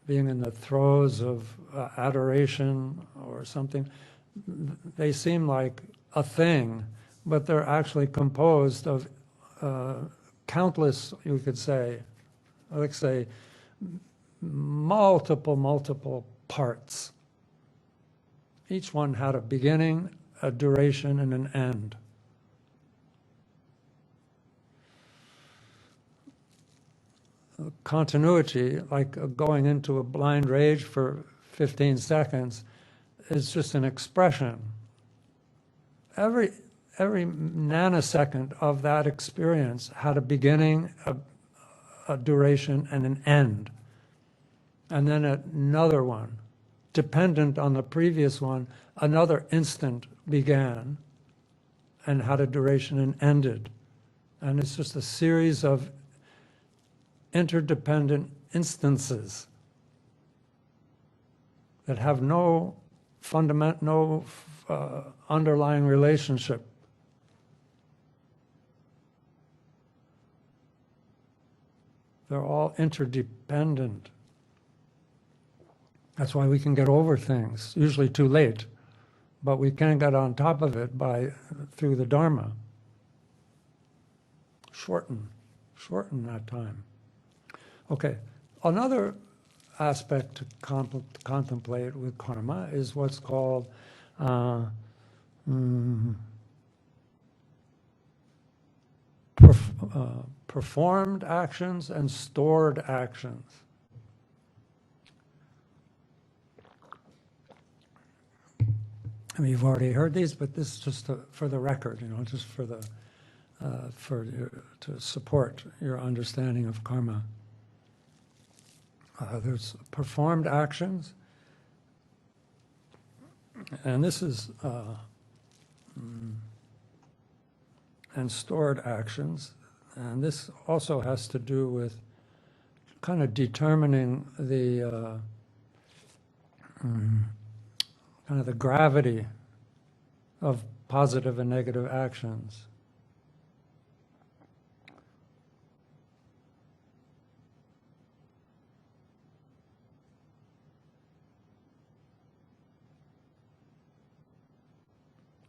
being in the throes of adoration or something. They seem like a thing, but they're actually composed of countless, you could say, let's say, multiple parts. Each one had a beginning, a duration, and an end. Continuity, like going into a blind rage for 15 seconds, is just an expression. Every nanosecond of that experience had a beginning, a duration, and an end. And then another one, dependent on the previous one, another instant began and had a duration and ended. And it's just a series of interdependent instances that have no underlying relationship. They're all interdependent. That's why we can get over things, usually too late, but we can get on top of it through the Dharma. Shorten that time. Okay, Another aspect to contemplate with karma is what's called performed actions and stored actions. I mean, you've already heard these, but this is just for the record, just for the to support your understanding of karma. There's performed actions, and this is and stored actions, and this also has to do with kind of determining the kind of the gravity of positive and negative actions.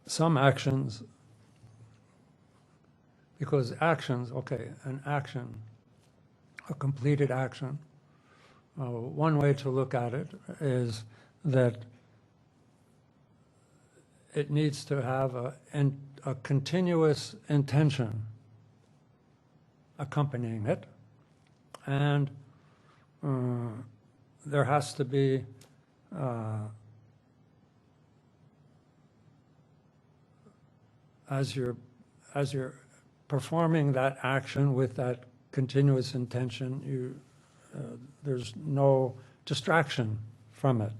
Some actions, because actions, okay, an action, a completed action, one way to look at it is that it needs to have a continuous intention accompanying it, and there has to be as you're performing that action with that continuous intention, there's no distraction from it.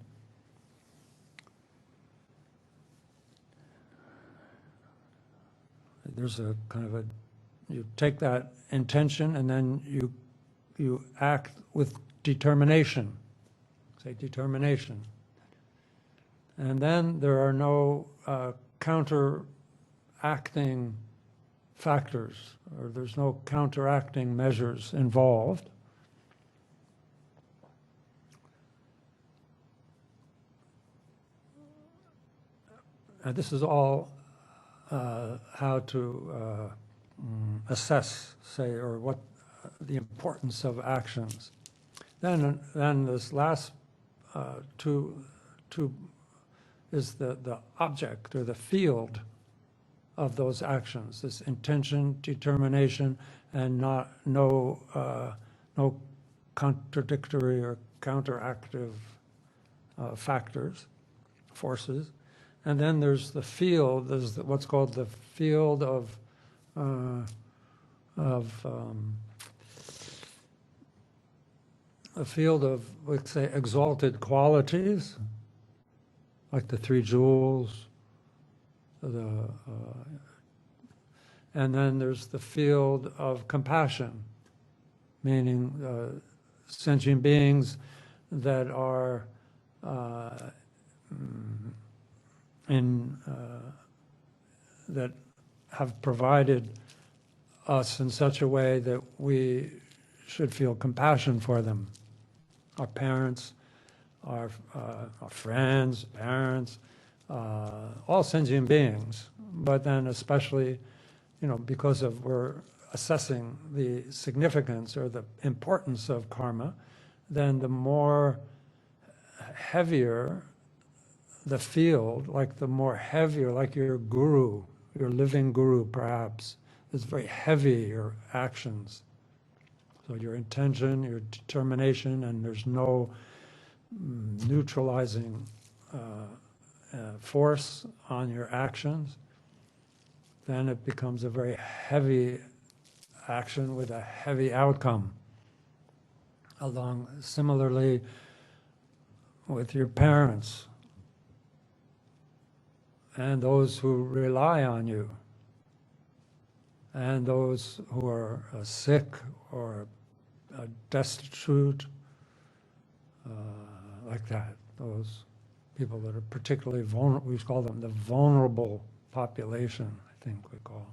There's a kind of you take that intention and then you act with determination, say determination. And then there are no counteracting factors, or there's no counteracting measures involved. And this is all how to assess, say, or what the importance of actions. Then this last two is the object or the field of those actions. This intention, determination, and no contradictory or counteractive factors, forces. And then there's the field. There's what's called the field of let's say, exalted qualities, like the three jewels. And then there's the field of compassion, meaning sentient beings that are that have provided us in such a way that we should feel compassion for them. Our parents, our friends, parents, all sentient beings, but then especially, because we're assessing the significance or the importance of karma, then the more heavier the field, like the more heavier, like your guru, your living guru perhaps, is very heavy, your actions. So your intention, your determination, and there's no neutralizing force on your actions, then it becomes a very heavy action with a heavy outcome. Similarly with your parents and those who rely on you and those who are sick or destitute, like that, those people that are particularly vulnerable. We call them the vulnerable population, I think we call.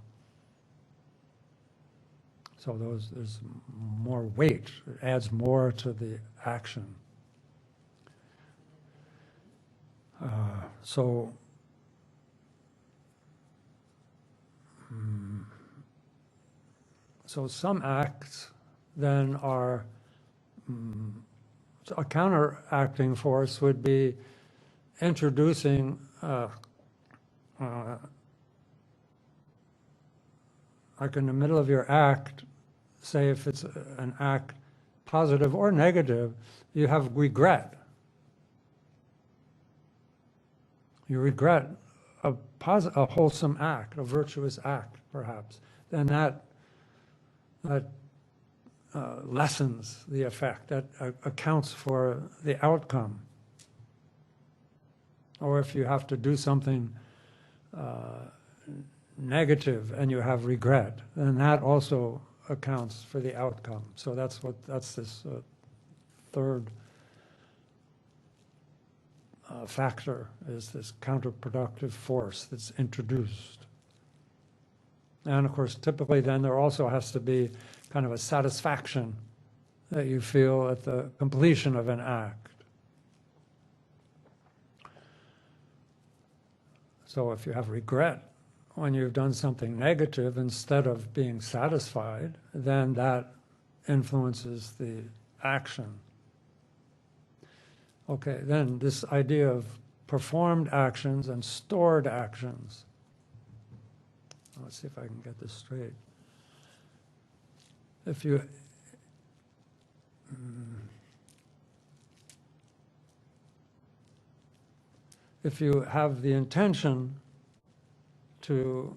So there's more weight. It adds more to the action. So some acts then are a counteracting force would be introducing like in the middle of your act, say if it's an act positive or negative, you have regret. You regret a wholesome act, a virtuous act, perhaps. Then that lessens the effect, that accounts for the outcome. Or if you have to do something negative and you have regret, then that also accounts for the outcome. So that's this third factor, is this counterproductive force that's introduced. And of course, typically then there also has to be kind of a satisfaction that you feel at the completion of an act. So if you have regret when you've done something negative, instead of being satisfied, then that influences the action. Okay, then this idea of performed actions and stored actions. Let's see if I can get this straight. If you have the intention to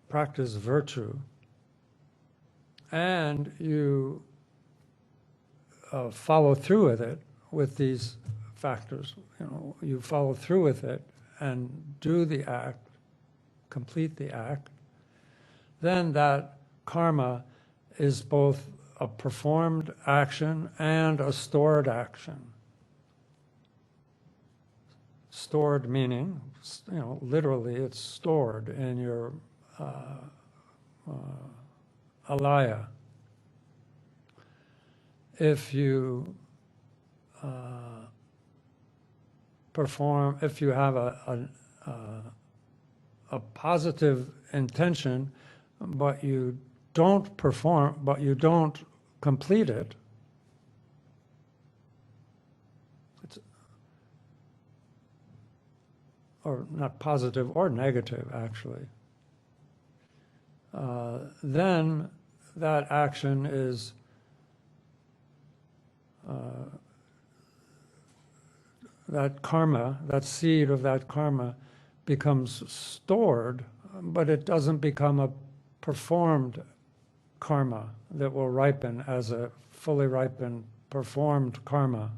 practice virtue, and you follow through with it, with these factors, you follow through with it and do the act, complete the act, then that karma is both a performed action and a stored action. Stored meaning, literally it's stored in your alaya. If you if you have a positive intention, but you don't perform, but you don't complete it, or not positive or negative actually, then that action is that karma, that seed of that karma becomes stored, but it doesn't become a performed karma that will ripen as a fully ripened, performed karma.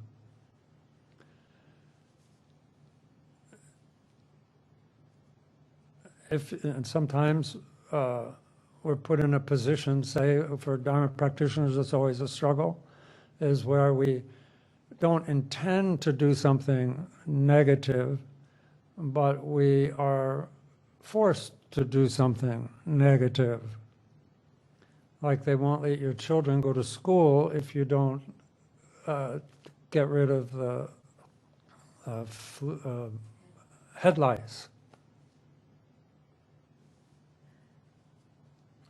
And sometimes we're put in a position, say for Dharma practitioners it's always a struggle, is where we don't intend to do something negative, but we are forced to do something negative. Like they won't let your children go to school if you don't get rid of the head lice.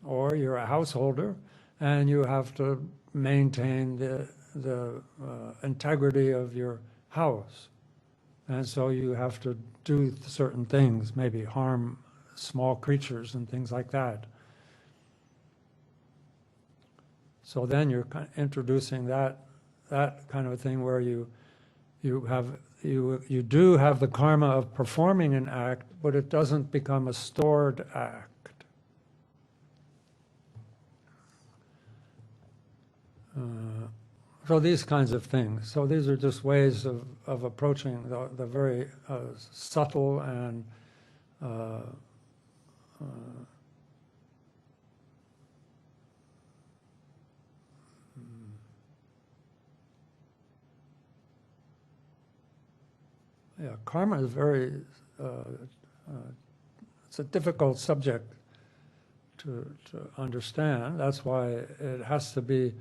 Or you're a householder and you have to maintain the integrity of your house. And so you have to do certain things, maybe harm small creatures and things like that. So then you're introducing that kind of a thing where you do have the karma of performing an act, but it doesn't become a stored act. So these kinds of things. So these are just ways of approaching the very subtle and karma is very, it's a difficult subject to understand. That's why it has to be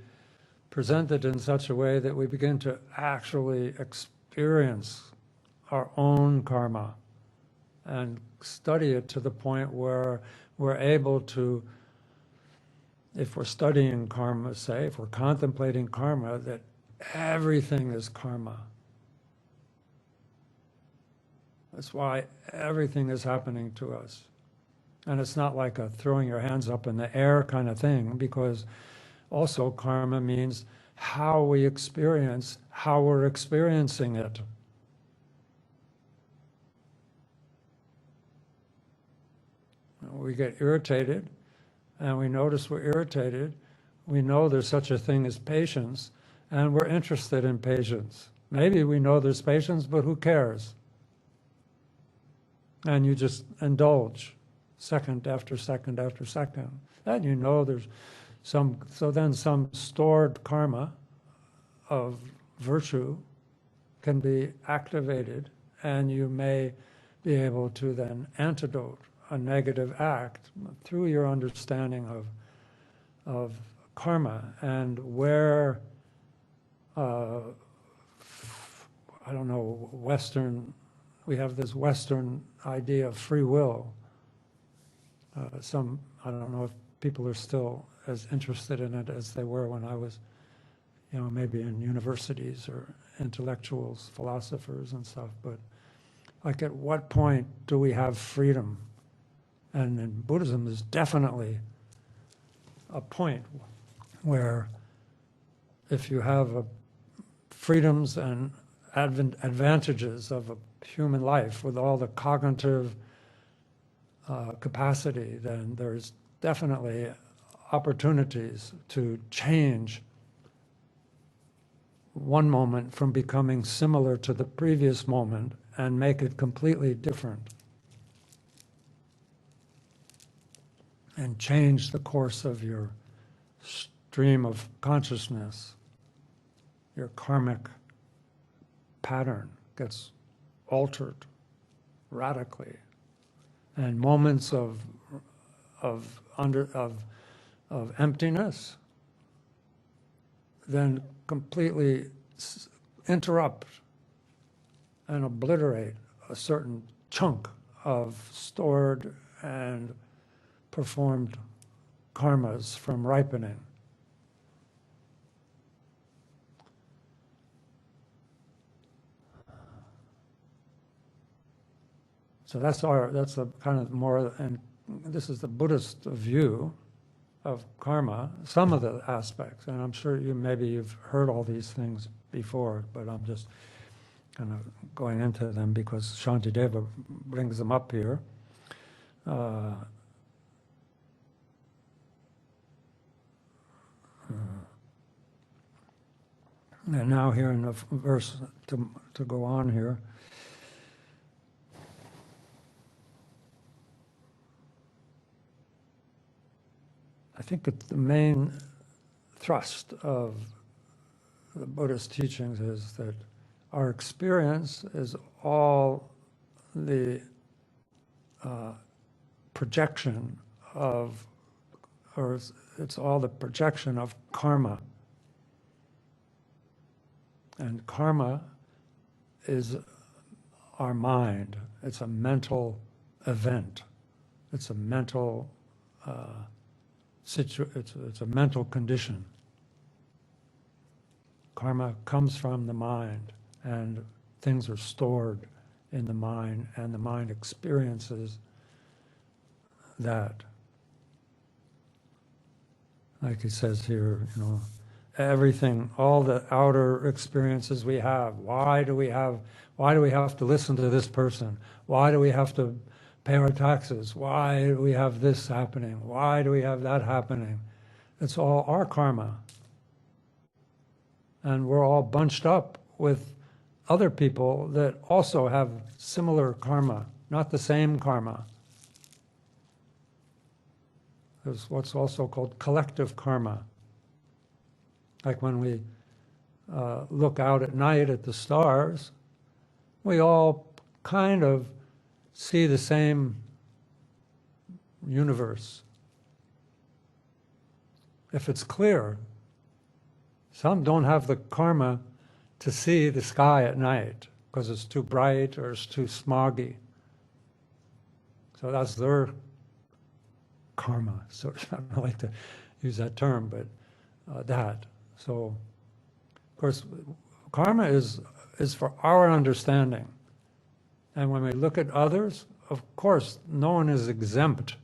presented in such a way that we begin to actually experience our own karma and study it to the point where we're able to if we're studying karma, say, if we're contemplating karma, that everything is karma. That's why everything is happening to us. And it's not like a throwing your hands up in the air kind of thing, because also karma means how we experience, how we're experiencing it. We get irritated, and we notice we're irritated. We know there's such a thing as patience, and we're interested in patience. Maybe we know there's patience, but who cares? And you just indulge second after second after second. And you know there's some, so then some stored karma of virtue can be activated, and you may be able to then antidote a negative act through your understanding of karma, and where, I don't know, we have this Western idea of free will. I don't know if people are still as interested in it as they were when I was, maybe in universities or intellectuals, philosophers and stuff, but like at what point do we have freedom? And in Buddhism, there's definitely a point where if you have freedoms and advantages of a human life with all the cognitive capacity, then there's definitely opportunities to change one moment from becoming similar to the previous moment and make it completely different. And change the course of your stream of consciousness. Your karmic pattern gets altered radically. And moments of emptiness then completely interrupt and obliterate a certain chunk of stored and performed karmas from ripening. So that's a kind of more, and this is the Buddhist view of karma, some of the aspects, and I'm sure maybe you've heard all these things before, but I'm just kind of going into them because Shantideva brings them up here. And now here in the verse to go on here, I think it's the main thrust of the Buddhist teachings is that our experience is all the projection of, or it's all the projection of karma. And karma is our mind. It's a mental event. It's a mental it's a mental condition. Karma comes from the mind, and things are stored in the mind, and the mind experiences that. Like he says here, everything, all the outer experiences we have. Why do we have to listen to this person? Why do we have to pay our taxes? Why do we have this happening? Why do we have that happening? It's all our karma. And we're all bunched up with other people that also have similar karma, not the same karma. There's what's also called collective karma. Like when we look out at night at the stars, we all kind of see the same universe. If it's clear, some don't have the karma to see the sky at night because it's too bright or it's too smoggy. So that's their karma. So I don't like to use that term, but that. So, of course, karma is for our understanding. And when we look at others, of course, no one is exempt.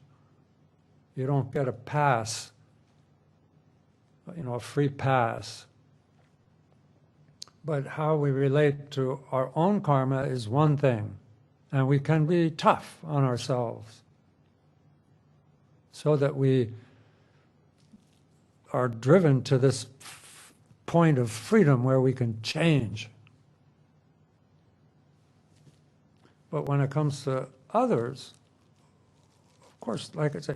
You don't get a pass, a free pass. But how we relate to our own karma is one thing. And we can be tough on ourselves so that we are driven to this point of freedom where we can change. But when it comes to others, of course, like I say,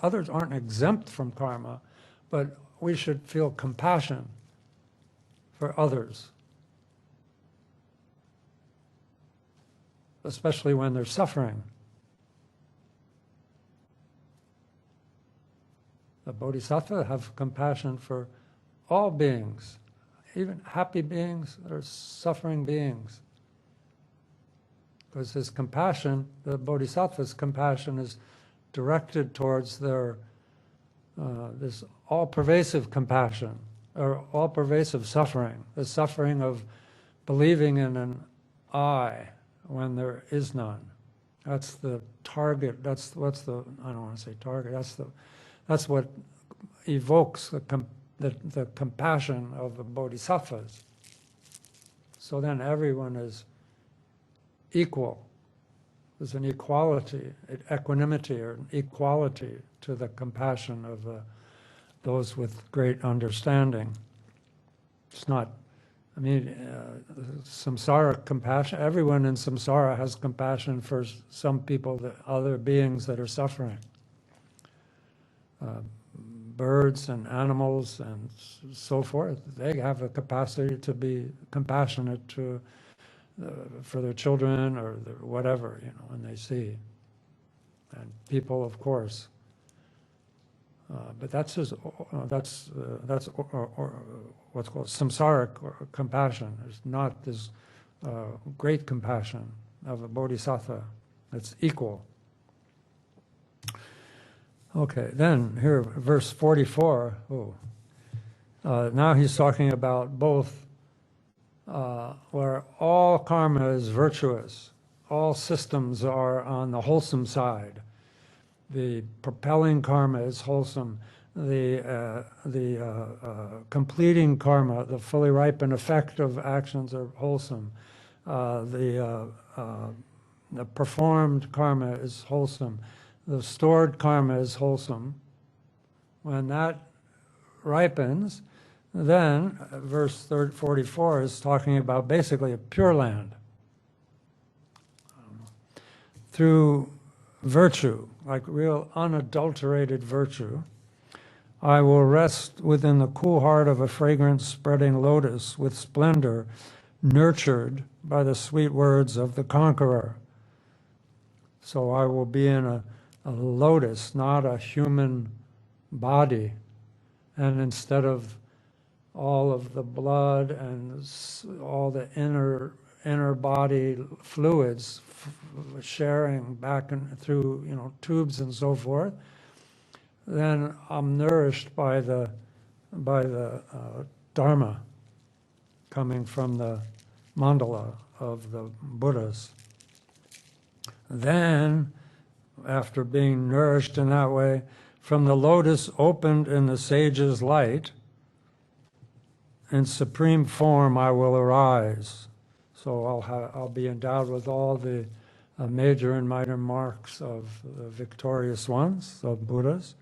others aren't exempt from karma, but we should feel compassion for others, especially when they're suffering. The Bodhisattva have compassion for all beings, even happy beings or suffering beings. Because his compassion, the Bodhisattva's compassion, is directed towards their this all-pervasive compassion, or all-pervasive suffering, the suffering of believing in an I when there is none. That's the target. That's what's the, I don't want to say target. That's what evokes the compassion of the bodhisattvas. So then everyone is equal. There's an equality, equanimity, or an equality to the compassion of those with great understanding. It's not, I mean, samsara compassion, everyone in samsara has compassion for some people, other beings that are suffering. Birds and animals and so forth, they have a capacity to be compassionate to for their children or whatever, when they see. And people, of course. But that's what's called samsaric compassion. There's not this great compassion of a bodhisattva that's equal. Okay, then here, verse 44. Now he's talking about both where all karma is virtuous, all systems are on the wholesome side. The propelling karma is wholesome. The completing karma, the fully ripened effect of actions are wholesome. The performed karma is wholesome. The stored karma is wholesome. When that ripens, then verse 44 is talking about basically a pure land. Through virtue, like real unadulterated virtue, I will rest within the cool heart of a fragrance-spreading lotus with splendor, nurtured by the sweet words of the conqueror. So I will be in a lotus, not a human body, and instead of all of the blood and all the inner body fluids sharing back and through tubes and so forth, then I'm nourished by the Dharma coming from the mandala of the Buddhas. Then, after being nourished in that way, from the lotus opened in the sage's light, in supreme form I will arise. So I'll be endowed with all the major and minor marks of the victorious ones, of Buddhas,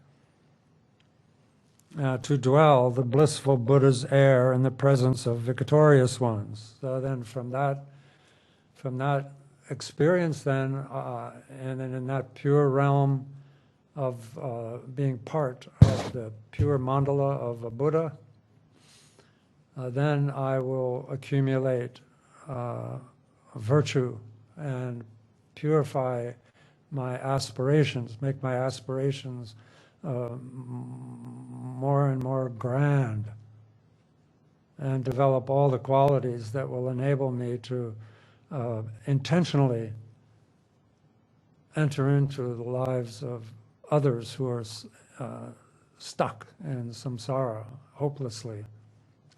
to dwell the blissful Buddha's air in the presence of victorious ones. So then from that experience then, and then in that pure realm of being part of the pure mandala of a Buddha, then I will accumulate virtue and purify my aspirations, make my aspirations more and more grand, and develop all the qualities that will enable me to intentionally enter into the lives of others who are stuck in samsara hopelessly,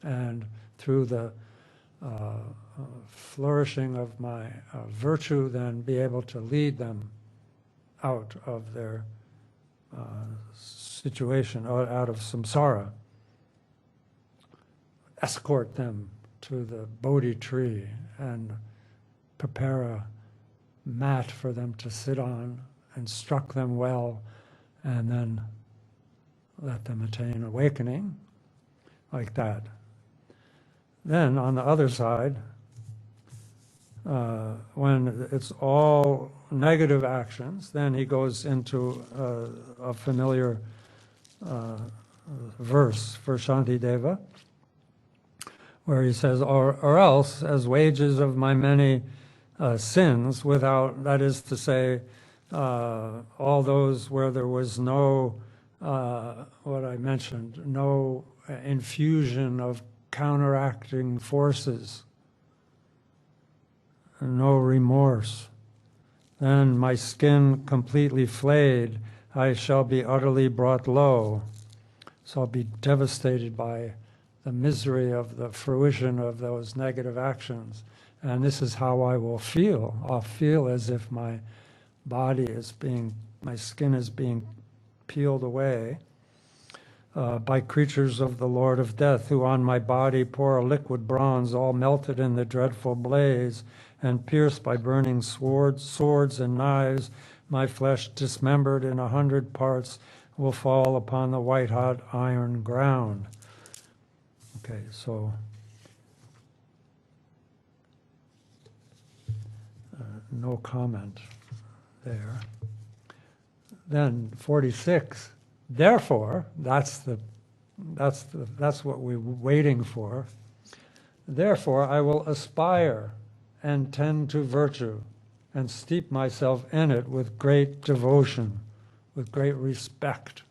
and through the flourishing of my virtue, then be able to lead them out of their situation, out of samsara, escort them to the Bodhi tree and prepare a mat for them to sit on, instruct them well, and then let them attain awakening, like that. Then on the other side, when it's all negative actions, then he goes into a familiar verse for Shantideva, where he says, or else, as wages of my many sins, without, that is to say, all those where there was no, what I mentioned, no infusion of counteracting forces, no remorse, then my skin completely flayed, I shall be utterly brought low. So I'll be devastated by the misery of the fruition of those negative actions. And this is how I will feel. I'll feel as if my body is being, my skin is being peeled away by creatures of the Lord of Death, who on my body pour a liquid bronze, all melted in the dreadful blaze, and pierced by burning swords and knives, my flesh dismembered in 100 parts will fall upon the white-hot iron ground. Okay, so no comment there. Then 46. Therefore, that's what we're waiting for. Therefore, I will aspire and tend to virtue, and steep myself in it with great devotion, with great respect.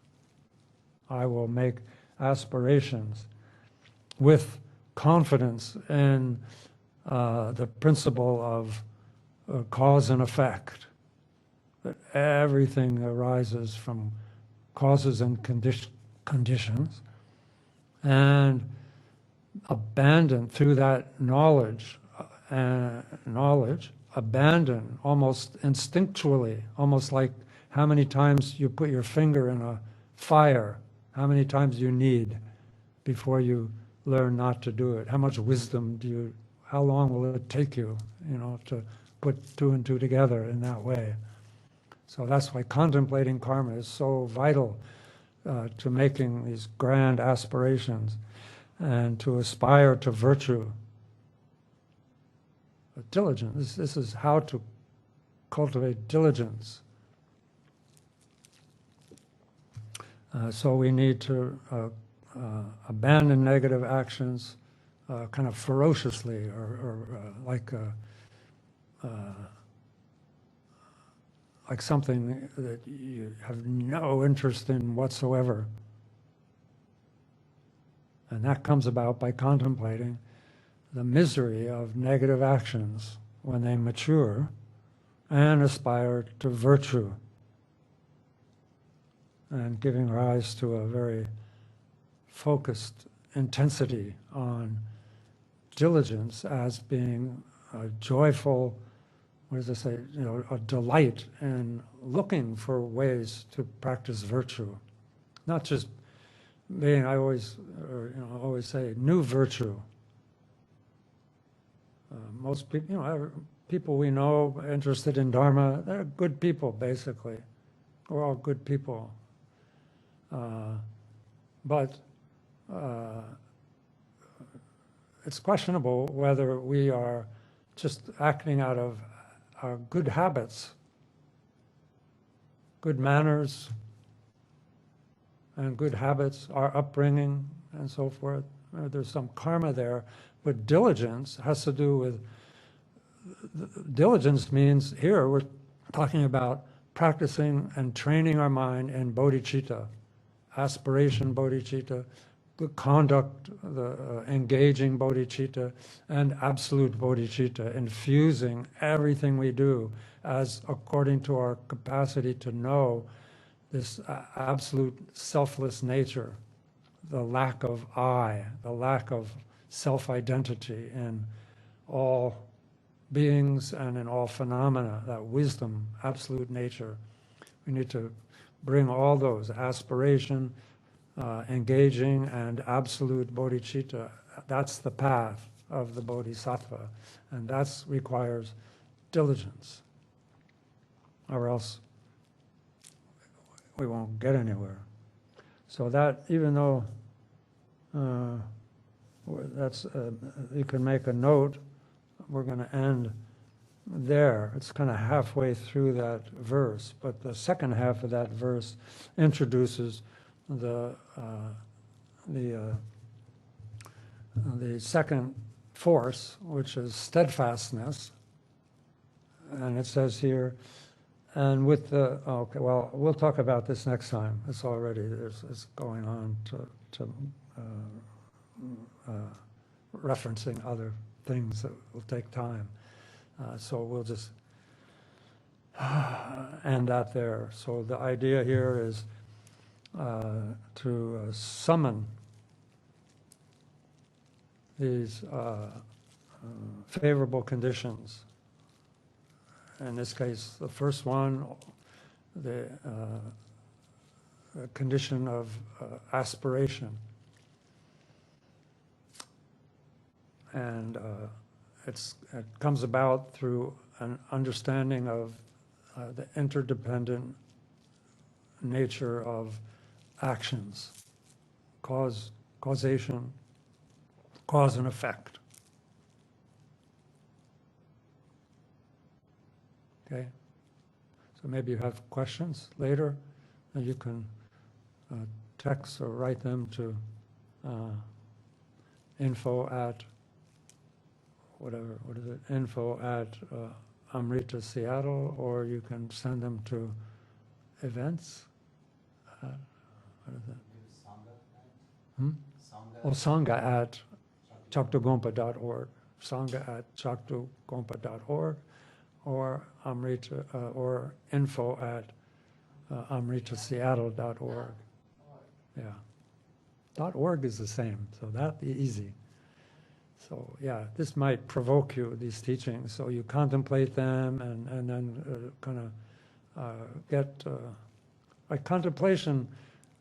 I will make aspirations with confidence in the principle of cause and effect, that everything arises from causes and conditions, and abandon through that knowledge, abandon almost instinctually, almost like how many times you put your finger in a fire, how many times you need before you learn not to do it. How much wisdom do you, how long will it take you, to put two and two together in that way? So that's why contemplating karma is so vital to making these grand aspirations and to aspire to virtue. Diligence, this is how to cultivate diligence. So we need to abandon negative actions kind of ferociously, like something that you have no interest in whatsoever. And that comes about by contemplating the misery of negative actions when they mature and aspire to virtue, and giving rise to a very focused intensity on diligence as being a joyful, what does it say, a delight in looking for ways to practice virtue. Not just being, I always say, new virtue. Most people, people we know interested in Dharma, they're good people, basically. We're all good people. But it's questionable whether we are just acting out of our good habits, good manners, and good habits, our upbringing, and so forth. There's some karma there, but diligence has to do with, diligence means, here we're talking about practicing and training our mind in bodhicitta, aspiration bodhicitta, the conduct, the engaging bodhicitta, and absolute bodhicitta, infusing everything we do as according to our capacity to know this absolute selfless nature, the lack of I, the lack of self-identity in all beings and in all phenomena, that wisdom, absolute nature. We need to bring all those, aspiration, engaging, and absolute bodhicitta. That's the path of the bodhisattva, and that requires diligence, or else we won't get anywhere. So that, even though that's, you can make a note, we're going to end there. It's kind of halfway through that verse, but the second half of that verse introduces the second force, which is steadfastness. And it says here, and with the, okay, well, we'll talk about this next time. It's already, it's going on to referencing other things that will take time. So we'll just end that there. So the idea here is to summon these favorable conditions. In this case, the first one, the condition of aspiration. And it comes about through an understanding of the interdependent nature of actions, causation, cause and effect. Okay? So maybe you have questions later, and you can text or write them to info at whatever, what is it, info at Amrita Seattle, or you can send them to events. What is it? Oh, Sangha at chaktugompa.org, Sangha at chaktugompa.org, or Amrita, or info at amritaseattle.org. Yeah. .org is the same, so that's easy. So yeah, this might provoke you, these teachings, so you contemplate them and then kind of get, like contemplation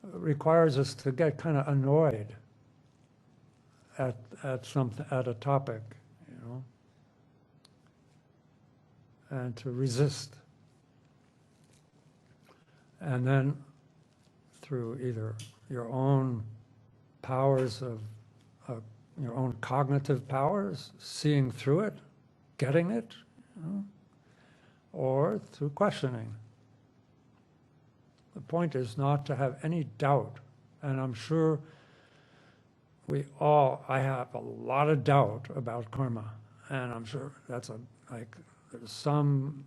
requires us to get kind of annoyed at a topic, you know, and to resist. And then through either your own powers of your own cognitive powers, seeing through it, getting it, you know, or through questioning. The point is not to have any doubt, and I'm sure I have a lot of doubt about karma, and I'm sure that's there's some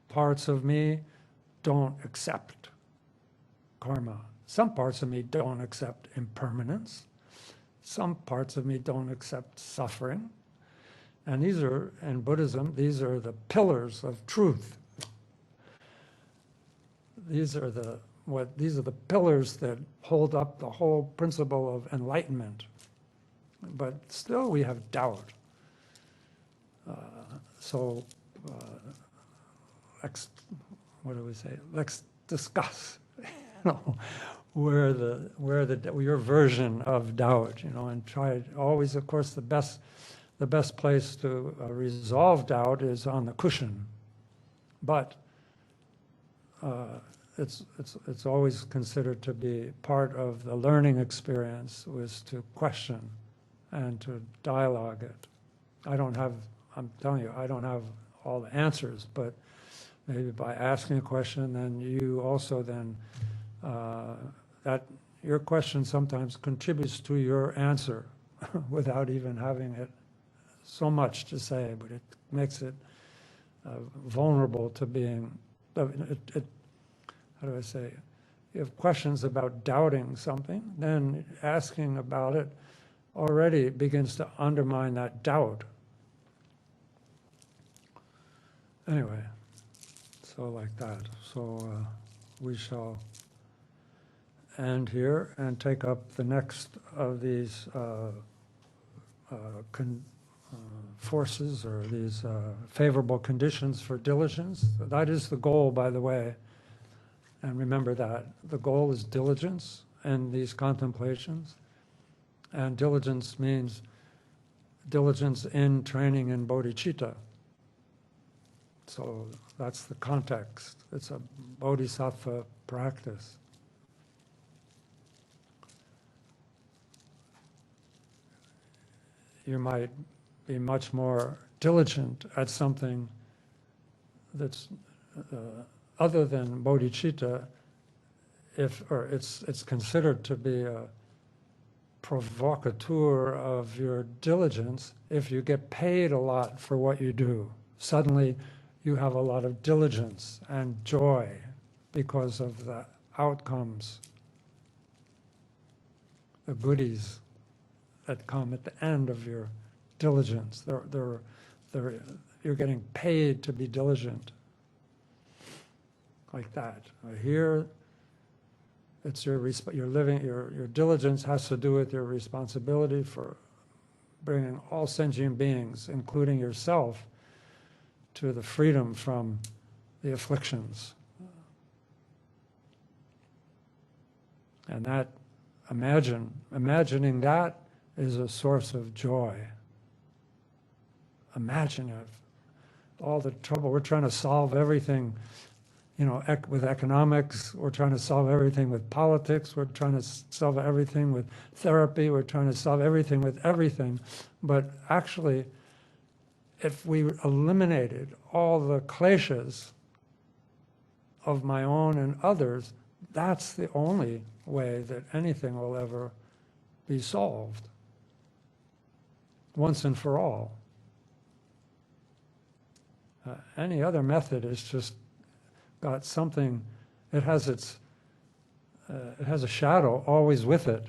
parts of me don't accept karma. Some parts of me don't accept impermanence. Some parts of me don't accept suffering. And these are, in Buddhism, these are the pillars of truth. These are the pillars that hold up the whole principle of enlightenment. But still we have doubt. What do we say? Let's discuss, you know, your version of doubt, you know, and try always, of course, the best place to resolve doubt is on the cushion, but it's always considered to be part of the learning experience, was to question and to dialogue it. I'm telling you, I don't have all the answers, but maybe by asking a question, then you also then that your question sometimes contributes to your answer without even having it so much to say, but it makes it vulnerable to being, how do I say, you have questions about doubting something, then asking about it already begins to undermine that doubt. Anyway, So like that. So we shall end here and take up the next of these forces, or these favorable conditions for diligence. That is the goal, by the way. And remember that. The goal is diligence in these contemplations. And diligence means diligence in training in bodhicitta. So that's the context. It's a bodhisattva practice. You might be much more diligent at something that's other than bodhicitta, or it's considered to be a provocateur of your diligence if you get paid a lot for what you do. Suddenly you have a lot of diligence and joy because of the outcomes, the goodies that come at the end of your diligence. You're getting paid to be diligent, like that. Here, it's your diligence has to do with your responsibility for bringing all sentient beings, including yourself, to the freedom from the afflictions. And that, imagining that is a source of joy. Imagine all the trouble. We're trying to solve everything, with economics. We're trying to solve everything with politics. We're trying to solve everything with therapy. We're trying to solve everything with everything. But actually, if we eliminated all the kleshas of my own and others, that's the only way that anything will ever be solved, once and for all. Any other method is just got something, it has a shadow always with it.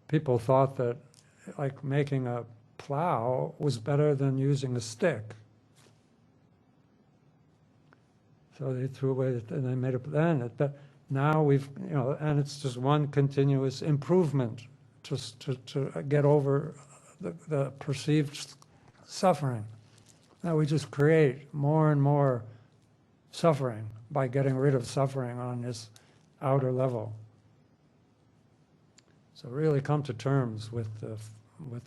People thought that like making a plow was better than using a stick. So they threw away, and they made but now we've, and it's just one continuous improvement to get over the perceived suffering. Now we just create more and more suffering by getting rid of suffering on this outer level. So really come to terms with the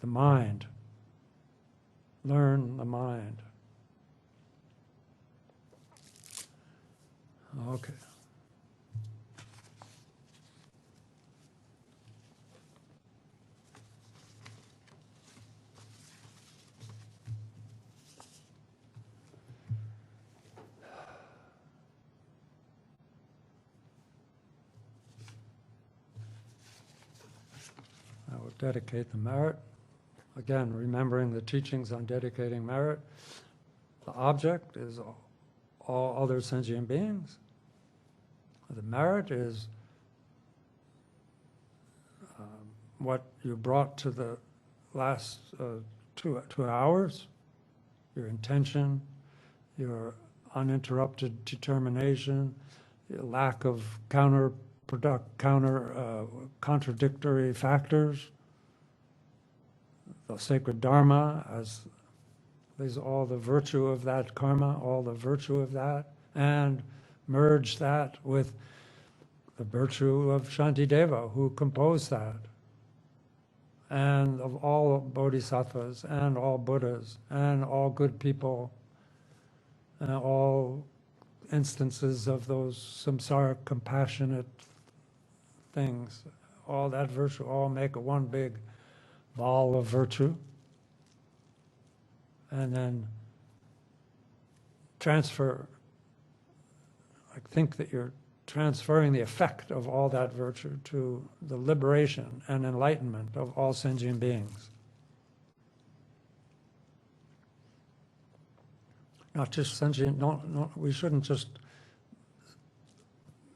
mind. Learn the mind. Okay. I will dedicate the merit. Again, remembering the teachings on dedicating merit. The object is all other sentient beings. The merit is what you brought to the last 2 hours, your intention, your uninterrupted determination, your lack of contradictory factors, the sacred dharma, as there's all the virtue of that karma, all the virtue of that, and merge that with the virtue of Shantideva, who composed that, and of all bodhisattvas, and all Buddhas, and all good people, and all instances of those samsara compassionate things. All that virtue, all make one big ball of virtue, and then transfer. I think that you're transferring the effect of all that virtue to the liberation and enlightenment of all sentient beings. Not just sentient, we shouldn't just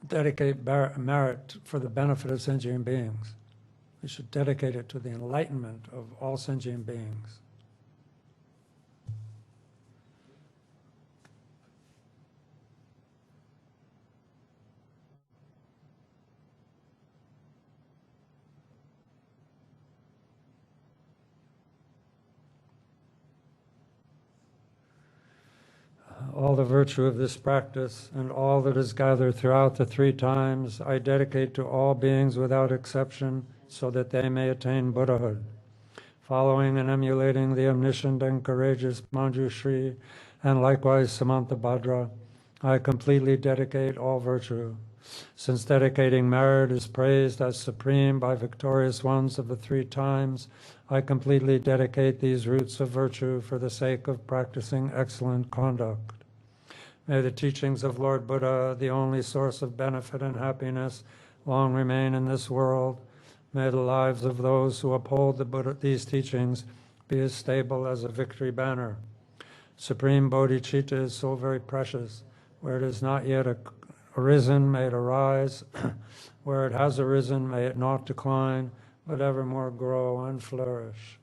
dedicate merit for the benefit of sentient beings. We should dedicate it to the enlightenment of all sentient beings. All the virtue of this practice and all that is gathered throughout the 3 times, I dedicate to all beings without exception, so that they may attain Buddhahood. Following and emulating the omniscient and courageous Manjushri, and likewise Samantabhadra, I completely dedicate all virtue. Since dedicating merit is praised as supreme by victorious ones of the 3 times, I completely dedicate these roots of virtue for the sake of practicing excellent conduct. May the teachings of Lord Buddha, the only source of benefit and happiness, long remain in this world. May the lives of those who uphold these teachings be as stable as a victory banner. Supreme bodhicitta is so very precious. Where it has not yet arisen, may it arise. Where it has arisen, may it not decline, but evermore grow and flourish.